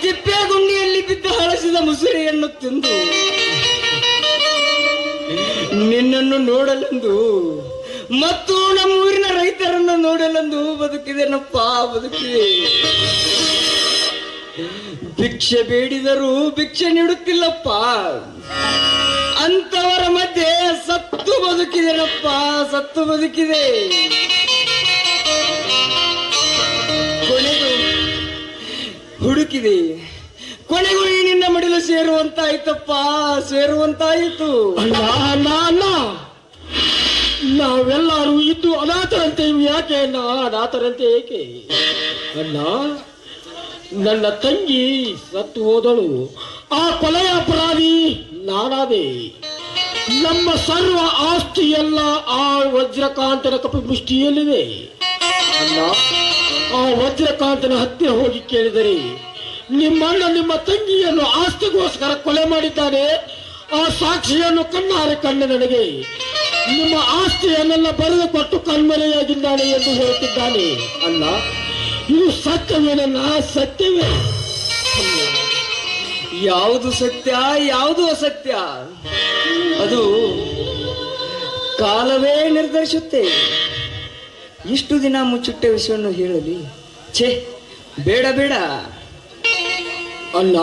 Speaker 2: ತಿಪ್ಪೆ ಗುಂಡಿಯಲ್ಲಿ ಬಿದ್ದ ಹಳಸಿದ ಮುಸುರೆಯನ್ನು ತಿಂದು, ನಿನ್ನನ್ನು ನೋಡಲೆಂದು ಮತ್ತು ನಮ್ಮೂರಿನ ರೈತರನ್ನು ನೋಡಲೆಂದು ಬದುಕಿದೆನಪ್ಪ, ಬದುಕಿದೆ. ಭಿಕ್ಷೆ ಬೇಡಿದರೂ ಭಿಕ್ಷೆ ನೀಡುತ್ತಿಲ್ಲಪ್ಪ, ಅಂತವರ ಮಧ್ಯೆ ಸತ್ತು ಬದುಕಿದೆನಪ್ಪ, ಸತ್ತು ಬದುಕಿದೆ. ಕೊನೆಗೂ ಹುಡುಕಿದೆ, ಕೊನೆಗೂ ಈ ನಿನ್ನ ಮಡಿಲು ಸೇರುವಂತಾಯ್ತಪ್ಪ, ಸೇರುವಂತಾಯಿತು.
Speaker 3: ಅಣ್ಣ ಅಣ್ಣ ಅಣ್ಣ, ನಾವೆಲ್ಲರೂ ಇದ್ದು ಅನಾಥರಂತೆ ಯಾಕೆ ಅಣ್ಣ, ಅನಾಥರಂತೆ ಏಕೆ ಅಣ್ಣ? ನನ್ನ ತಂಗಿ ಸತ್ತು ಹೋದಳು, ಆ ಕೊಲೆಯ ಅಪರಾಧಿ ನಾನಾದೆ. ನಮ್ಮ ಸರ್ವ ಆಸ್ತಿ ಎಲ್ಲ ಆ ವಜ್ರಕಾಂತನ ಕಪಿ ಮುಷ್ಟಿಯಲ್ಲಿದೆ ಅಣ್ಣ. ಆ ವಜ್ರಕಾಂತನ ಹತ್ತಿರ ಹೋಗಿ ಕೇಳಿದರೆ, ನಿಮ್ಮಣ್ಣ ನಿಮ್ಮ ತಂಗಿಯನ್ನು ಆಸ್ತಿಗೋಸ್ಕರ ಕೊಲೆ ಮಾಡಿದ್ದಾನೆ, ಆ ಸಾಕ್ಷಿಯನ್ನು ಕಣ್ಣಾರೆ ಕಂಡ ನನಗೆ ನಿಮ್ಮ ಆಸ್ತಿಯನ್ನೆಲ್ಲ ಬರೆದು ಕೊಟ್ಟು ಕಣ್ಮರೆಯಾಗಿದ್ದಾನೆ ಎಂದು ಹೇಳುತ್ತಿದ್ದಾನೆ ಅಣ್ಣ. ಇದು ಸತ್ಯವೇನಲ್ಲ, ಸತ್ಯವೇ?
Speaker 2: ಯಾವುದು ಸತ್ಯ ಯಾವುದು ಅಸತ್ಯ ಅದು ಕಾಲವೇ ನಿರ್ಧರಿಸುತ್ತೆ. ಇಷ್ಟು ದಿನ ಮುಚ್ಚಿಟ್ಟ ವಿಷಯವನ್ನು ಹೇಳಲಿ, ಛೇ ಬೇಡ ಬೇಡ.
Speaker 3: ಅಲ್ಲ,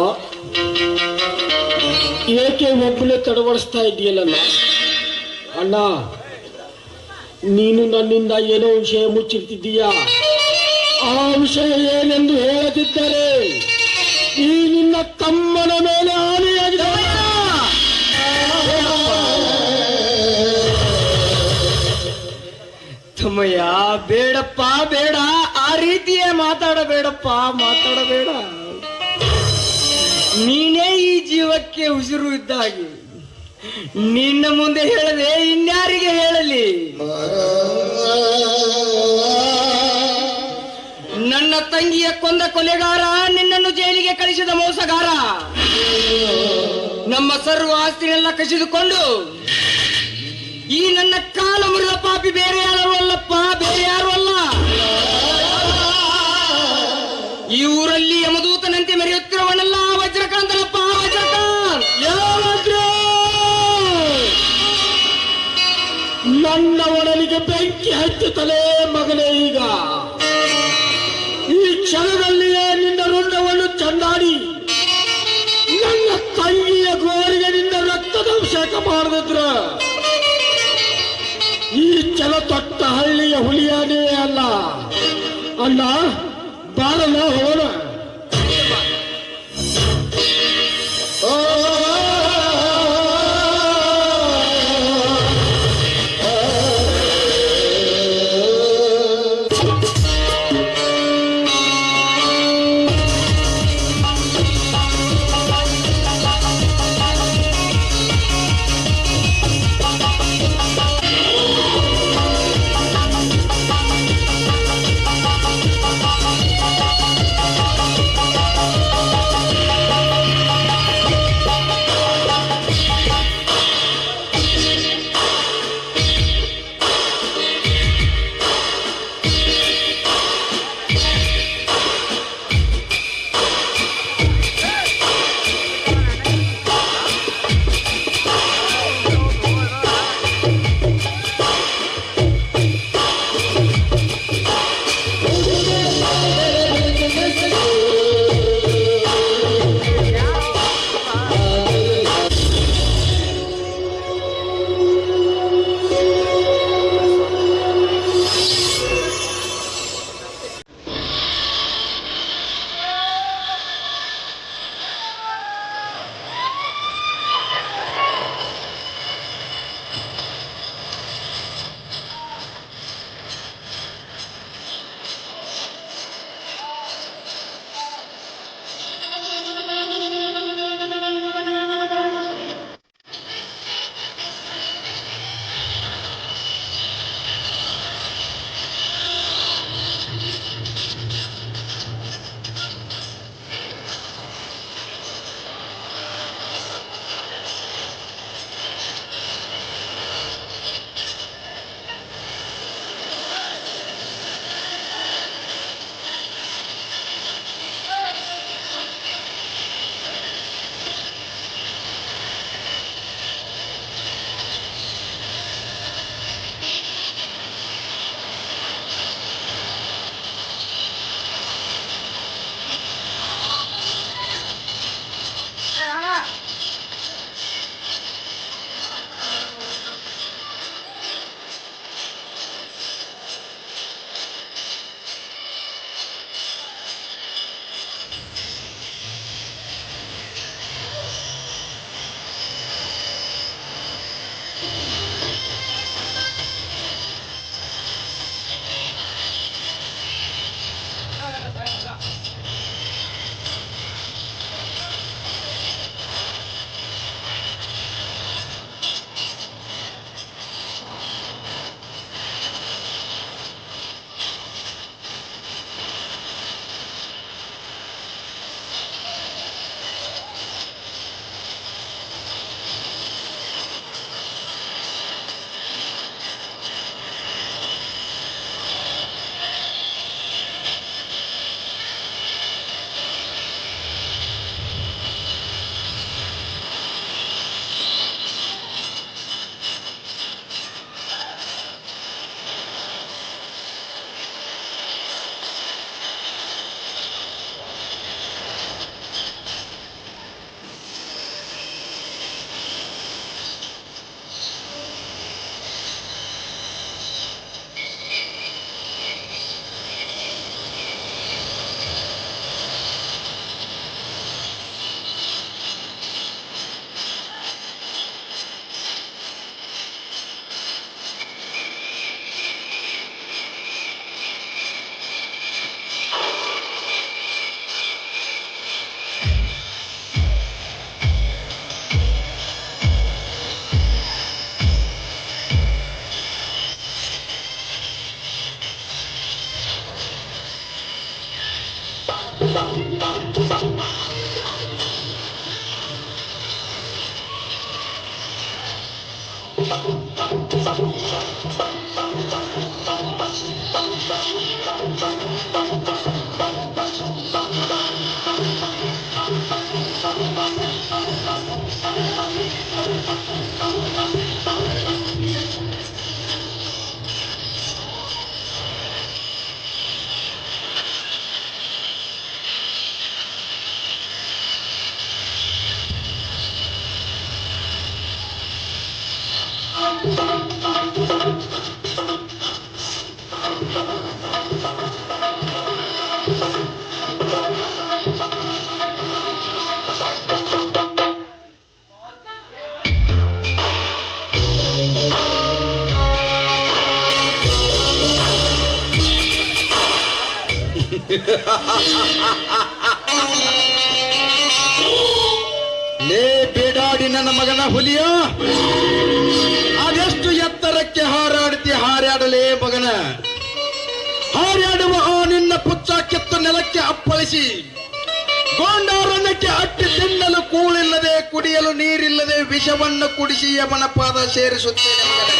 Speaker 3: ಏಕೆ ಒಬ್ಬನೇ ತಡವಡಿಸ್ತಾ ಇದೆಯಲ್ಲ ಅಣ್ಣ? ನೀನು ನನ್ನಿಂದ ಏನೋ ವಿಷಯ ಮುಚ್ಚಿರ್ತಿದ್ದೀಯಾ. ಆ ವಿಷಯ ಏನೆಂದು ಹೇಳದಿದ್ದರೆ ಈ ನಿನ್ನ ತಮ್ಮನ ಮೇಲೆ ಆನೆಯಾಗಿದೆ.
Speaker 2: ತಮ್ಮಯ್ಯ, ಬೇಡಪ್ಪ ಬೇಡ, ಆ ರೀತಿಯೇ ಮಾತಾಡಬೇಡಪ್ಪ, ಮಾತಾಡಬೇಡ. ನೀನೇ ಈ ಜೀವಕ್ಕೆ ಉಸಿರು ಇದ್ದ ಹಾಗೆ, ನಿನ್ನ ಮುಂದೆ ಹೇಳದೆ ಇನ್ಯಾರಿಗೆ ಹೇಳಲಿ? ನನ್ನ ತಂಗಿಯ ಕೊಂದ ಕೊಲೆಗಾರ, ನಿನ್ನನ್ನು ಜೈಲಿಗೆ ಕಳಿಸಿದ ಮೋಸಗಾರ, ನಮ್ಮ ಸರ್ವ ಆಸ್ತಿನೆಲ್ಲ ಕಸಿದುಕೊಂಡು ಈ ನನ್ನ ಕಾಲ ಮುರಿದ ಪಾಪಿ ಬೇರೆ ಯಾರು ಅಲ್ಲಪ್ಪ, ಬೇರೆ ಯಾರು ಅಲ್ಲ. ಈ ಊರಲ್ಲಿ ಯಮದೂತನಂತೆ ಮೆರೆಯುತ್ತಿರುವನಲ್ಲ ವಜ್ರಕಾಂತನಪ್ಪ, ವಜ್ರಕಾಂತ್.
Speaker 3: ನನ್ನ ಒಡಲಿಗೆ ಬೆಂಕಿ ಹಚ್ಚುತ್ತಲೇ ಮಗನೇ. ಈಗ ಈ ಕ್ಷಣದಲ್ಲಿಯೇ ನಿನ್ನ ರುಂಡವನ್ನು ಚಂಡಾಡಿ ನನ್ನ ತಂಗಿಯ ಗೋರಿಗೆ ನಿನ್ನ ರಕ್ತದ ಅಭಿಷೇಕ ಮಾಡಿದ್ರ ಈ ಛಲ ತೊಟ್ಟ ಹಳ್ಳಿಯ ಹುಲಿಯಾನೇ ಅಲ್ಲ ಅಣ್ಣ. ಬಾರಲ್ಲ ಹೋಗೋಣ.
Speaker 4: ಲೇ ಬೇಡಾಡಿ ನನ್ನ ಮಗನ ಹುಲಿಯ, ಅದೆಷ್ಟು ಎತ್ತರಕ್ಕೆ ಹಾರಾಡಲೇ ಮಗನ. ಹಾರಾಡುವ ಆ ನಿನ್ನ ಪುಚ್ಚ ಕಿತ್ತು ನೆಲಕ್ಕೆ ಅಪ್ಪಳಿಸಿ, ಗೋಂಡಾರಣ್ಯಕ್ಕೆ ಅಟ್ಟಿ ತಿನ್ನಲು ಕೂಳಿಲ್ಲದೆ, ಕುಡಿಯಲು ನೀರಿಲ್ಲದೆ ವಿಷವನ್ನು ಕುಡಿಸಿ ಯಮನ ಪಾದ ಸೇರಿಸುತ್ತೇನೆ ಮಗನೇ.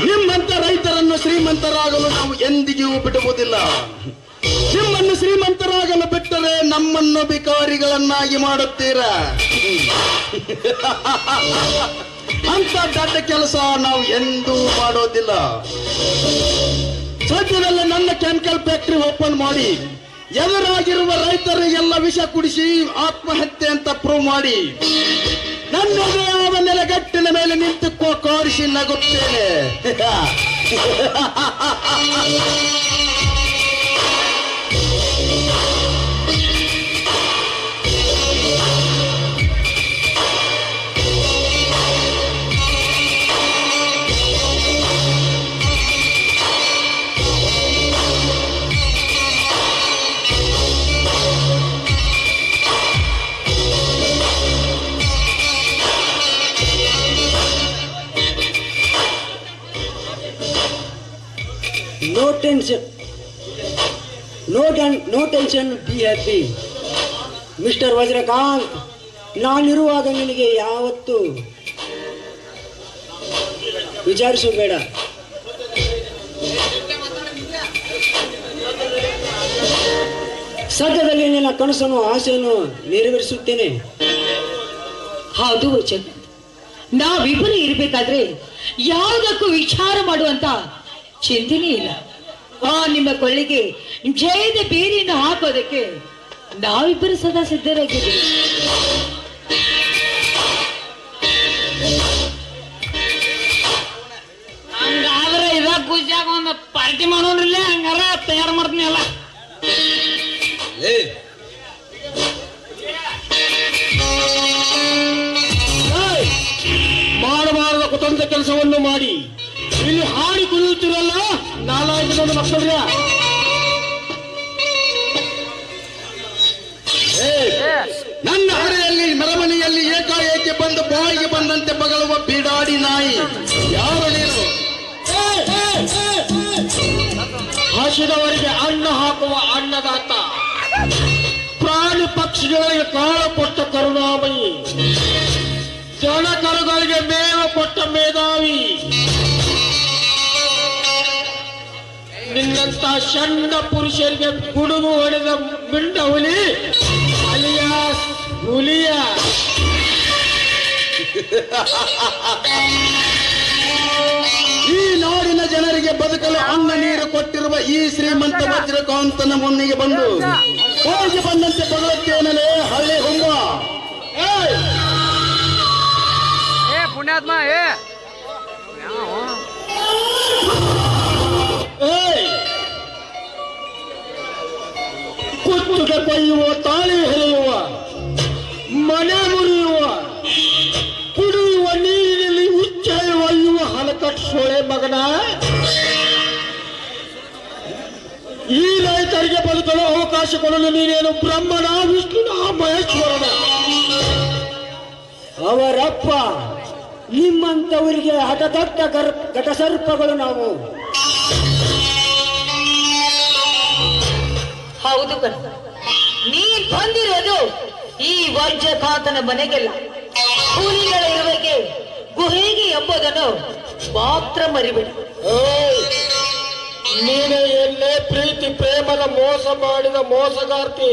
Speaker 4: ನಿಮ್ಮಂತ ರೈತರನ್ನು ಶ್ರೀಮಂತರಾಗಲು ನಾವು ಎಂದಿಗೂ ಬಿಡುವುದಿಲ್ಲ. ನಿಮ್ಮನ್ನು ಶ್ರೀಮಂತರಾಗಲು ಬಿಟ್ಟರೆ ನಮ್ಮನ್ನು ಭಿಕಾರಿಗಳನ್ನಾಗಿ ಮಾಡುತ್ತೀರಾ. ಅಂತ ದೊಡ್ಡ ಕೆಲಸ ನಾವು ಎಂದೂ ಮಾಡೋದಿಲ್ಲ. ಸದ್ಯದಲ್ಲೇ ನನ್ನ ಕೆಮಿಕಲ್ ಫ್ಯಾಕ್ಟರಿ ಓಪನ್ ಮಾಡಿ ಎದುರಾಗಿರುವ ರೈತರಿಗೆಲ್ಲ ವಿಷ ಕುಡಿಸಿ ಆತ್ಮಹತ್ಯೆ ಅಂತ ಪ್ರೂವ್ ಮಾಡಿ ನನ್ನದೇ ಆದ ನೆಲಗಟ್ಟಿನ ಮೇಲೆ ನಿಂತು ಕೋರಿಸಿ ನಗುತ್ತೇನೆ.
Speaker 3: No tension, be happy. Mister Vajrakanth, ನಾನಿರುವಾಗ ನಿನಗೆ ಯಾವತ್ತು ವಿಚಾರಿಸಬೇಡ. ಸದ್ಯದಲ್ಲಿ ನಿನ್ನ ಕನಸನ್ನು ಆಸೆಯನ್ನು ನೆರವೇರಿಸುತ್ತೇನೆ.
Speaker 5: ಹೌದು ವಚನ್, ನಾವಿಬ್ಬರು ಇರಬೇಕಾದ್ರೆ ಯಾವುದಕ್ಕೂ ವಿಚಾರ ಮಾಡುವಂತ ಚಿಂತನೆ ಇಲ್ಲ. ಆ ನಿಮ್ಮ ಕೊಳ್ಳಿಗೆ ಜಯದ ಬೇರಿಯನ್ನು ಹಾಕೋದಕ್ಕೆ ನಾವಿಬ್ಬರು ಸದಾ ಸಿದ್ಧರಾಗಿದ್ದೀವಿ.
Speaker 1: ಹಂಗಾದ್ರೆ ಇದಾಗ ಖುಷಿಯಾಗ ಒಂದು ಪಾರ್ಟಿ ಮಾಡೋನ್ರಲ್ಲ, ಹಂಗಾರ ತಯಾರು ಮಾಡ್ತೀನಿ ಅಲ್ಲ.
Speaker 2: ಮಾಡಬಾರದ ಕುತಂತ್ರ ಕೆಲಸವನ್ನು ಮಾಡಿ ಇಲ್ಲಿ ಹಾಡಿ ಕುಣಿಯುತ್ತಿರಲ್ಲ ನಾಲ್ಕು ಜನ ಮಕ್ಕಳ್ರ.
Speaker 4: ನನ್ನ ಹರೆಯಲ್ಲಿ ಮೆರವಣಿಯಲ್ಲಿ ಏಕಾಏಕಿ ಬಂದು ಬಾಯಿಗೆ ಬಂದಂತೆ ಬಗಲುವ ಬೀಡಾಡಿ ನಾಯಿ ಯಾರು ನೀನು?
Speaker 2: ಹಸಿದವರಿಗೆ ಅನ್ನ ಹಾಕುವ ಅನ್ನದಾತ, ಪ್ರಾಣಿ ಪಕ್ಷಿಗಳಿಗೆ ಕಾಳು ಕೊಟ್ಟ ಕರುಣಾಮಯಿ, ಜನ ಕರುಗಳಿಗೆ ಮೇವು ಕೊಟ್ಟ ಮೇಧಾವಿ, ನಿನ್ನಂತ ಸಣ್ಣ ಪುರುಷರಿಗೆ ಗುಡುಗು ಹೊಡೆದ ಮಿಂಡ ಹುಲಿ ಅಲಿಯಾಸ್ ಹುಲಿಯ.
Speaker 4: ಈ ನಾಡಿನ ಜನರಿಗೆ ಬದುಕಲು ಅನ್ನ ನೀರು ಕೊಟ್ಟಿರುವ ಈ ಶ್ರೀಮಂತ ವಜ್ರಕಾಂತನ ಮುನ್ನಿಗೆ ಬಂದು ಬಾಯಿಗೆ ಬಂದಂತೆ ಬಗಲತ್ತೇನಲೇ ಹಳ್ಳಿ ಹುಂಬ.
Speaker 1: ಪುಣ್ಯಾತ್ಮ
Speaker 2: ಕುತ್ತುಗೆ ಕೊಯ್ಯುವ, ತಾಳಿ ಹೆರೆಯುವ, ಮನೆ ಮುರಿಯುವ, ಕುಡಿಯುವ ನೀರಿನಲ್ಲಿ ಉಚ್ಚಾಯ ಒಯ್ಯುವ ಹಲಕಟ್ ಸೊಳೆ ಮಗನ, ಈ ರೈತರಿಗೆ ಬದುಕಲು ಅವಕಾಶ ಕೊಡಲು ನೀನೇನು ಬ್ರಹ್ಮನ, ವಿಷ್ಣುನ, ಮಹೇಶ್ವರನ?
Speaker 3: ಅವರಪ್ಪ ನಿಮ್ಮಂತವರಿಗೆ ಹಠದಟ್ಟ ಘಟಸರ್ಪಗಳು ನಾವು.
Speaker 5: ಹೌದು ಕಣ, ನೀನ್ ಬಂದಿರೋದು ಈ ವಜ್ರಕಾಂತನ ಮನೆಗೆಲ್ಲ, ಹುಲಿಗಳ ಇರುವಿಗೆ ಗುಹೆಗೆ ಎಂಬುದನ್ನು ಮಾತ್ರ ಮರಿಬೇಡ.
Speaker 2: ನೀನೇ ಎಲ್ಲೇ ಪ್ರೀತಿ ಪ್ರೇಮದ ಮೋಸ ಮಾಡಿದ ಮೋಸಗಾರ್ತಿ.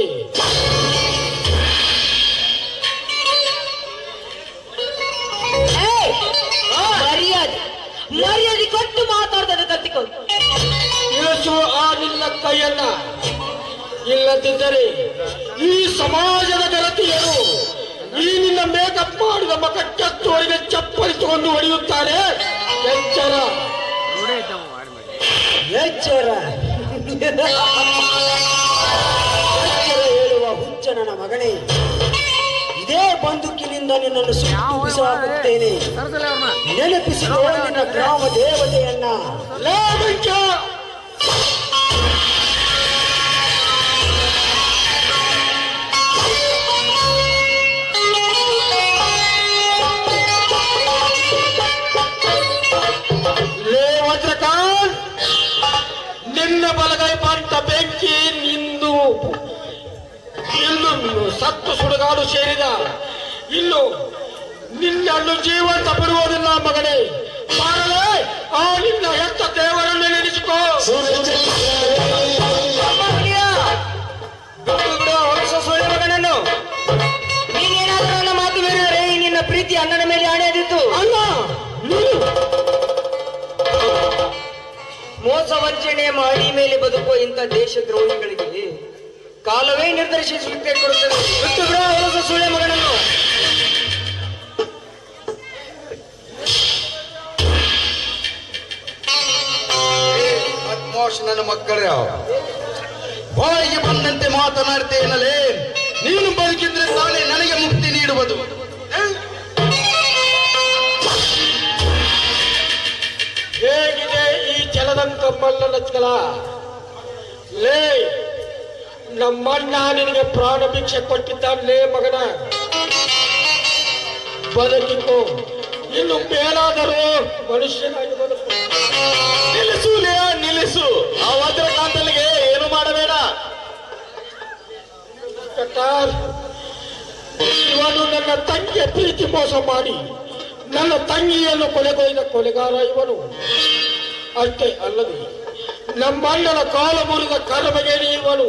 Speaker 5: ಮರ್ಯಾದೆ ಕೊಟ್ಟು ಮಾತಾಡ್ತಾನೆ ಕತ್ತಿಕೊ.
Speaker 2: ಇಳಿಸು ಆ ನಿನ್ನ ಕೈಯನ್ನ, ಇಲ್ಲದಿದ್ದರೆ ಈ ಸಮಾಜದ ಜನತೆಯರು ಈ ನಿನ್ನ ಮೇಕಪ್ ಮಾಡಿದ ಮಗ ಕೆತ್ತೋರಿಗೆ ಚಪ್ಪಲಿಸಿಕೊಂಡು ಹೊಡೆಯುತ್ತಾರೆ. ಎಚ್ಚರ
Speaker 3: ಎಚ್ಚರ ಎಚ್ಚರ ಹೇಳುವ ಹುಚ್ಚ ನನ್ನ ಮಗನೇ, ಇದೇ ಬಂದೂಕಿನಿಂದ ನಿನ್ನನ್ನು ಸುಟ್ಟು ಬಿಸಾಕುತ್ತೇನೆ. ನೆನಪಿಸಿಕೋ ನಿನ್ನ ಗ್ರಾಮ ದೇವತೆಯನ್ನ.
Speaker 2: ಲೇ ಬೆಂಕ! ಲೇ ವಜ್ರಕಾಂತ್, ನಿನ್ನ ಬಲಗೈ ಬಂತ ಬೆಂಕಿ ನಿಂದು ಇನ್ನು ಸತ್ತು ಸುಡುಗಾಡು ಸೇರಿದ. ಇನ್ನು ನಿನ್ನನ್ನು ಜೀವಂತ ಬಿಡುವುದಿಲ್ಲ ಮಗನೇ. ಮಾಡಲೇ ಆ ನಿನ್ನ ಹೆತ್ತ ದೇವರನ್ನು ನೆನೆಸಿಕೋ.
Speaker 1: ಮಗನನ್ನು ನೀನೇನಾದ್ರೂ ನನ್ನ ಮಾತು ಬೇರೆ ನಿನ್ನ ಪ್ರೀತಿ ಅಣ್ಣನ ಮೇಲೆ ಆಣೆಯಾದಿತ್ತು.
Speaker 2: ಅಲ್ಲ, ನೀನು
Speaker 1: ಮೋಸ ವಂಚನೆ ಮಾಡಿ ಮೇಲೆ ಬದುಕುವ ಇಂಥ ದೇಶದ್ರೋಹಿಗಳಿಗೆ ಕಾಲವೇ ನಿರ್ದೇಶಿಸುತ್ತೆ ಕೊಡುತ್ತದೆ. ಬಿಟ್ಟು ಬಿಡ ಹೊಲಸ ಸುಳ್ಳೆ ಮಗನನ್ನು.
Speaker 4: ನನ್ನ ಮಕ್ಕಳ ಬಾಯಿಗೆ ಬಂದಂತೆ ಮಾತನಾಡ್ತೇನಲ್ಲೇ. ನೀನು ಬದುಕಿದ್ರೆ ತಾನೇ ನನಗೆ ಮುಕ್ತಿ ನೀಡುವುದು.
Speaker 2: ಹೇಗಿದೆ ಈ ಚಲದಂಕ ಮಲ್ಲನ ಛಲ? ಲೇ, ನಮ್ಮಣ್ಣ ನಿನಗೆ ಪ್ರಾಣ ಭಿಕ್ಷೆ ಕೊಟ್ಟಿದ್ದಾನೆ ಮಗನ. ಬದುಕಿಕೋ, ಇನ್ನು ಮೇಲಾದರೂ ಮನುಷ್ಯನಾಗಿ ಬದುಕು.
Speaker 4: ನಿಲ್ಲಿಸು ಲೇ, ನಿಲ್ಲಿಸು. ಆ ವಜ್ರಕಾಂತನಿಗೆ ಏನು ಮಾಡಬೇಡ.
Speaker 2: ಕಟ್ಟಾರ್, ಇವನು ನನ್ನ ತಂಗಿಯ ಪ್ರೀತಿ ಮೋಸ ಮಾಡಿ ನನ್ನ ತಂಗಿಯನ್ನು ಕೊಲೆಗೈದ ಕೊಲೆಗಾರ ಇವನು. ಅಷ್ಟೇ ಅಲ್ಲದೆ ನಮ್ಮಣ್ಣನ ಕಾಲ ಮುರಿದ ಕರ್ಮಗೇಡಿ ಇವನು.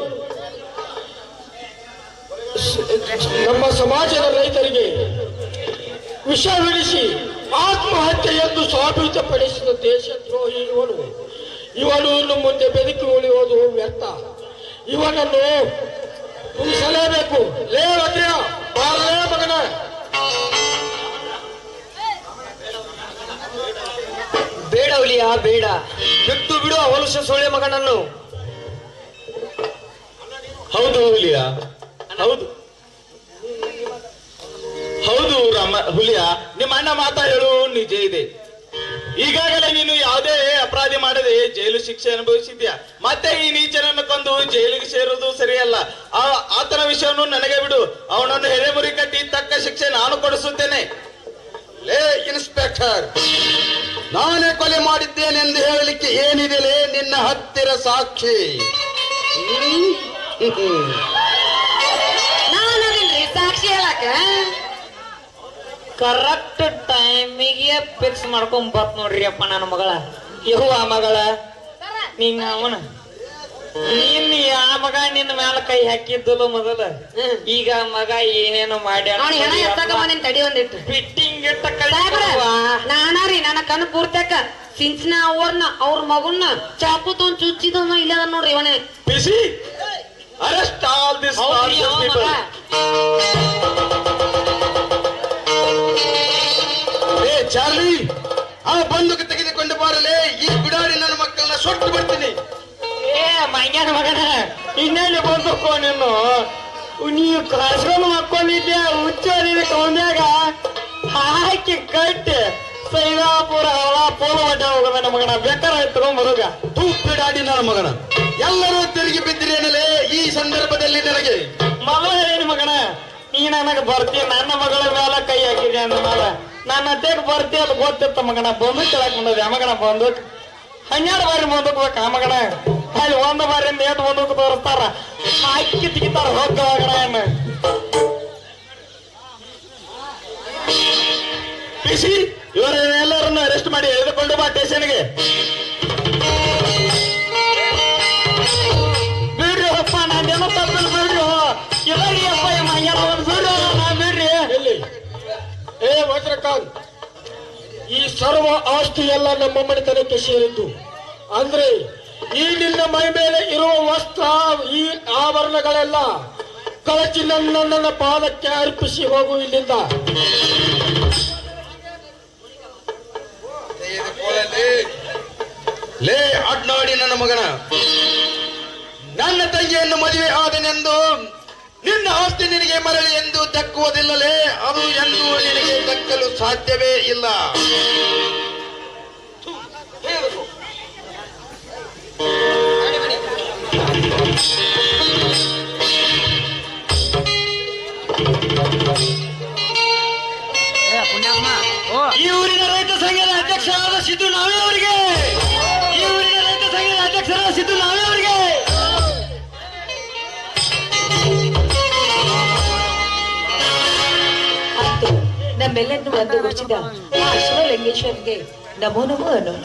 Speaker 2: ನಮ್ಮ ಸಮಾಜದ ರೈತರಿಗೆ ವಿಷವಿಡಿಸಿ ಆತ್ಮಹತ್ಯೆ ಎಂದು ಸಾಬೀತುಪಡಿಸಿದ ದೇಶದ್ರೋಹಿ ಇವನು. ಇವನು ಇನ್ನು ಮುಂದೆ ಬದುಕಿ ಉಳಿಯುವುದು ವ್ಯರ್ಥ. ಇವನನ್ನು ಉಳಿಸಲೇಬೇಕು. ಲೇ ವಜ್ರ, ಬಾರಲೇ ಮಗನ.
Speaker 1: ಬೇಡ ಹುಲಿಯ ಬೇಡ, ಬಿಟ್ಟು ಬಿಡು ಆ ಹೊಲಸ ಸುಳ್ಳೆ ಮಗನನ್ನು.
Speaker 4: ಹೌದು ಹುಲಿಯ, ಹೌದು ಹೌದು ಹುಲಿಯ, ನಿಮ್ಮ ಅಣ್ಣ ಮಾತಾ ಹೇಳು ನಿಜ ಇದೆ. ಈಗಾಗಲೇ ನೀನು ಯಾವುದೇ ಅಪರಾಧಿ ಮಾಡದೆ ಜೈಲು ಶಿಕ್ಷೆ ಅನುಭವಿಸಿದ್ಯಾ. ಮತ್ತೆ ಈ ನೀಚನನ್ನು ಕೊಂದು ಜೈಲಿಗೆ ಸೇರುವುದು ಸರಿಯಲ್ಲ. ಆತನ ವಿಷಯವನ್ನು ನನಗೆ ಬಿಡು. ಅವನನ್ನು ಹೆರೆಮುರಿ ಕಟ್ಟಿ ತಕ್ಕ ಶಿಕ್ಷೆ ನಾನು ಕೊಡಿಸುತ್ತೇನೆ. ಲೇ ಇನ್ಸ್ಪೆಕ್ಟರ್, ನಾನೇ ಕೊಲೆ ಮಾಡಿದ್ದೇನೆಂದು ಹೇಳಲಿಕ್ಕೆ ಏನಿದೆ ಲೇ ನಿನ್ನ ಹತ್ತಿರ ಸಾಕ್ಷಿ?
Speaker 5: ನಾನದಿಲ್ರಿ ಸಾಕ್ಷಿ ಹೇಳಕ. ಕರೆಕ್ಟ್ ಟೈಮಿಗೆ ಫಿಕ್ಸ್ ಮಾಡ್ಕೊಂಡ್ ಬತ್ ನೋಡ್ರಿ ಅಪ್ಪ ನನ್ನ ಮಗಳ. ಯವ್ವ ಮಗಳ, ನಿನ್ನ ಅವನ ನಿನ್ನ ಆ ಮಗ ನಿನ್ನ ಮ್ಯಾಲ ಕೈ ಹಾಕಿದ್ದಲು ಮೊದಲ. ಈಗ ಮಗ ಏನೇನು ಮಾಡ್ಯಾನ ತಡಿ ಒಂದಿಟ್ಟು ಫಿಟ್ಟಿಂಗ್ ಇಟ್ಟ ನಾನಾರಿ ನನ್ನ ಕಣ್ಣು ಪೂರ್ತಕ ಸಿಂಚನ ಅವ್ರ ಮಗುನ್ನ ಚಾಕು ತಗೊಂಡ್ ಚುಚ್ಚಿದವನ ಇಲ್ಲ ನೋಡ್ರಿ ಇವನೇ.
Speaker 4: ಬಿಸಿ ಅರೆಸ್ಟ್ ಆಲ್ ದಿಸ್ ಪೀಪಲ್. ಏ ಚಾರ್ಲಿ, ಆ ಬಂದೂಕು ತೆಗೆದುಕೊಂಡು ಬಾರಲೇ. ಈ ಬಿಡಾಡಿ ನನ್ನ ಮಕ್ಕಳನ್ನ ಸೊಟ್ಟು ಬಿಡ್ತೀನಿ.
Speaker 2: ಏ ಮಂಗ್ಯಾನ ಮಗನ, ಇನ್ನೆಲ್ಲಿ ಬಂದಕ್ಕೋ ನೀನು? ನೀವು ಕಳ್ಸ್ಕೊಂಡು ಮಕ್ಕೊಂಡಿದ್ದೆ ಹುಚ್ಚೋದಿನ ಕೌನ್ಯಾಗ ಹಾಕಿ ಕಟ್ಟಿ ಸೈದಾಪುರ ಪೋಲ ಹೊಟ್ಟೆ ಹೋಗದ ನನ್ನ ಮಗನ. ಬೇಕಾದ್ರೆ ತಗೊಂಡ್ ಬರೋಗ
Speaker 4: ಬಿಡಾಡಿ ನನ್ನ ಮಗನ. ಎಲ್ಲರೂ ತಿರುಗಿ ಬಿದ್ದಿರೇನಲೇ ಈ ಸಂದರ್ಭದಲ್ಲಿ ನನಗೆ?
Speaker 2: ಮಗಳ ಏನು ಮಗನ, ನೀ ನನಗೆ ಬರ್ತಿ ನನ್ನ ಮಗಳ ಮೇಲೆ ಕೈ ಹಾಕಿದೆ ಅಂದ ಮೇಲೆ ನನ್ನ ಅತ್ತೆಗೆ ಬರ್ತಿ ಅದು ಗೊತ್ತಿತ್ತ ಮಗನ. ಬಂದೂಕ್ ಕೆಳಕ್ ಬಂದದ ಮಗನ. ಬಂದೂಕ್ 12 ಬಾರಿ ಬಂದೂಕ್ ಬೇಕಾ ಮಗನ? ಅಲ್ಲಿ 1 ಬಾರಿಯಿಂದ 8 ಬಂದೂಕ್ ತೋರಿಸ್ತಾರ, ಹಾಕಿ ತೆಗಿತಾರ ಹೋಗ ಮಗನ.
Speaker 4: ಪಿಸಿ, ಇವರೆಲ್ಲರನ್ನು ಅರೆಸ್ಟ್ ಮಾಡಿ ಎಳೆದುಕೊಂಡು ಬಾ ಸ್ಟೇಷನ್ಗೆ.
Speaker 2: ಬಿಡ್ರಿ ಅಪ್ಪ, ನಾನೇನೋ ತಪ್ಪಿಲ್ಲ ಬಿಡ್ರಿ. ಇವರಿ ಅಪ್ಪ ಬಿಡ್ರಿ, ನಾ ಬಿಡ್ರಿ. ಎಲ್ಲಿ ಏ ವಜ್ರಕಾಂತ್, ಈ ಸರ್ವ ಆಸ್ತಿ ಎಲ್ಲ ನಮ್ಮ ಮನೆತನಕ್ಕೆ ಸೇರಿದ್ದು. ಅಂದ್ರೆ ಈ ನಿನ್ನ ಮೈ ಮೇಲೆ ಇರುವ ವಸ್ತ್ರ, ಈ ಆಭರಣಗಳೆಲ್ಲ ಕಳಚಿ ನನ್ನ ಪಾದಕ್ಕೆ ಅರ್ಪಿಸಿ ಹೋಗು ಇಲ್ಲಿಂದ.
Speaker 4: ಲೇ ಅಡ್ನಾಡಿ ನನ್ನ ಮಗನ, ನನ್ನ ತಂಗಿಯನ್ನು ಮದುವೆ ಆದನೆಂದು ನಿನ್ನ ಆಸ್ತಿ ನಿನಗೆ ಮರಳಿ ಎಂದು ದಕ್ಕುವುದಿಲ್ಲಲೇ. ಸಾಧ್ಯವೇ ಇಲ್ಲ.
Speaker 1: ಈ ಊರಿನ ರೈತ ಸಂಘದ ಅಧ್ಯಕ್ಷರಾದ ಸಿದ್ದು ನಾವೇ ಅವರಿಗೆ, ಈ ಊರಿನ ರೈತ ಸಂಘದ ಅಧ್ಯಕ್ಷರಾದ ಸಿದ್ದು ನಾವೇ ಅವರಿಗೆ.
Speaker 5: ಮತ್ತು ನಮ್ಮೆಲ್ಲರನ್ನು ಒಂದುಗೂಡಿಸಿದ ಆ ಶಿವಲಿಂಗೇಶ್ವರಿಗೆ ನಮೋ ನಮೋ ಅನ್ನೋಣ.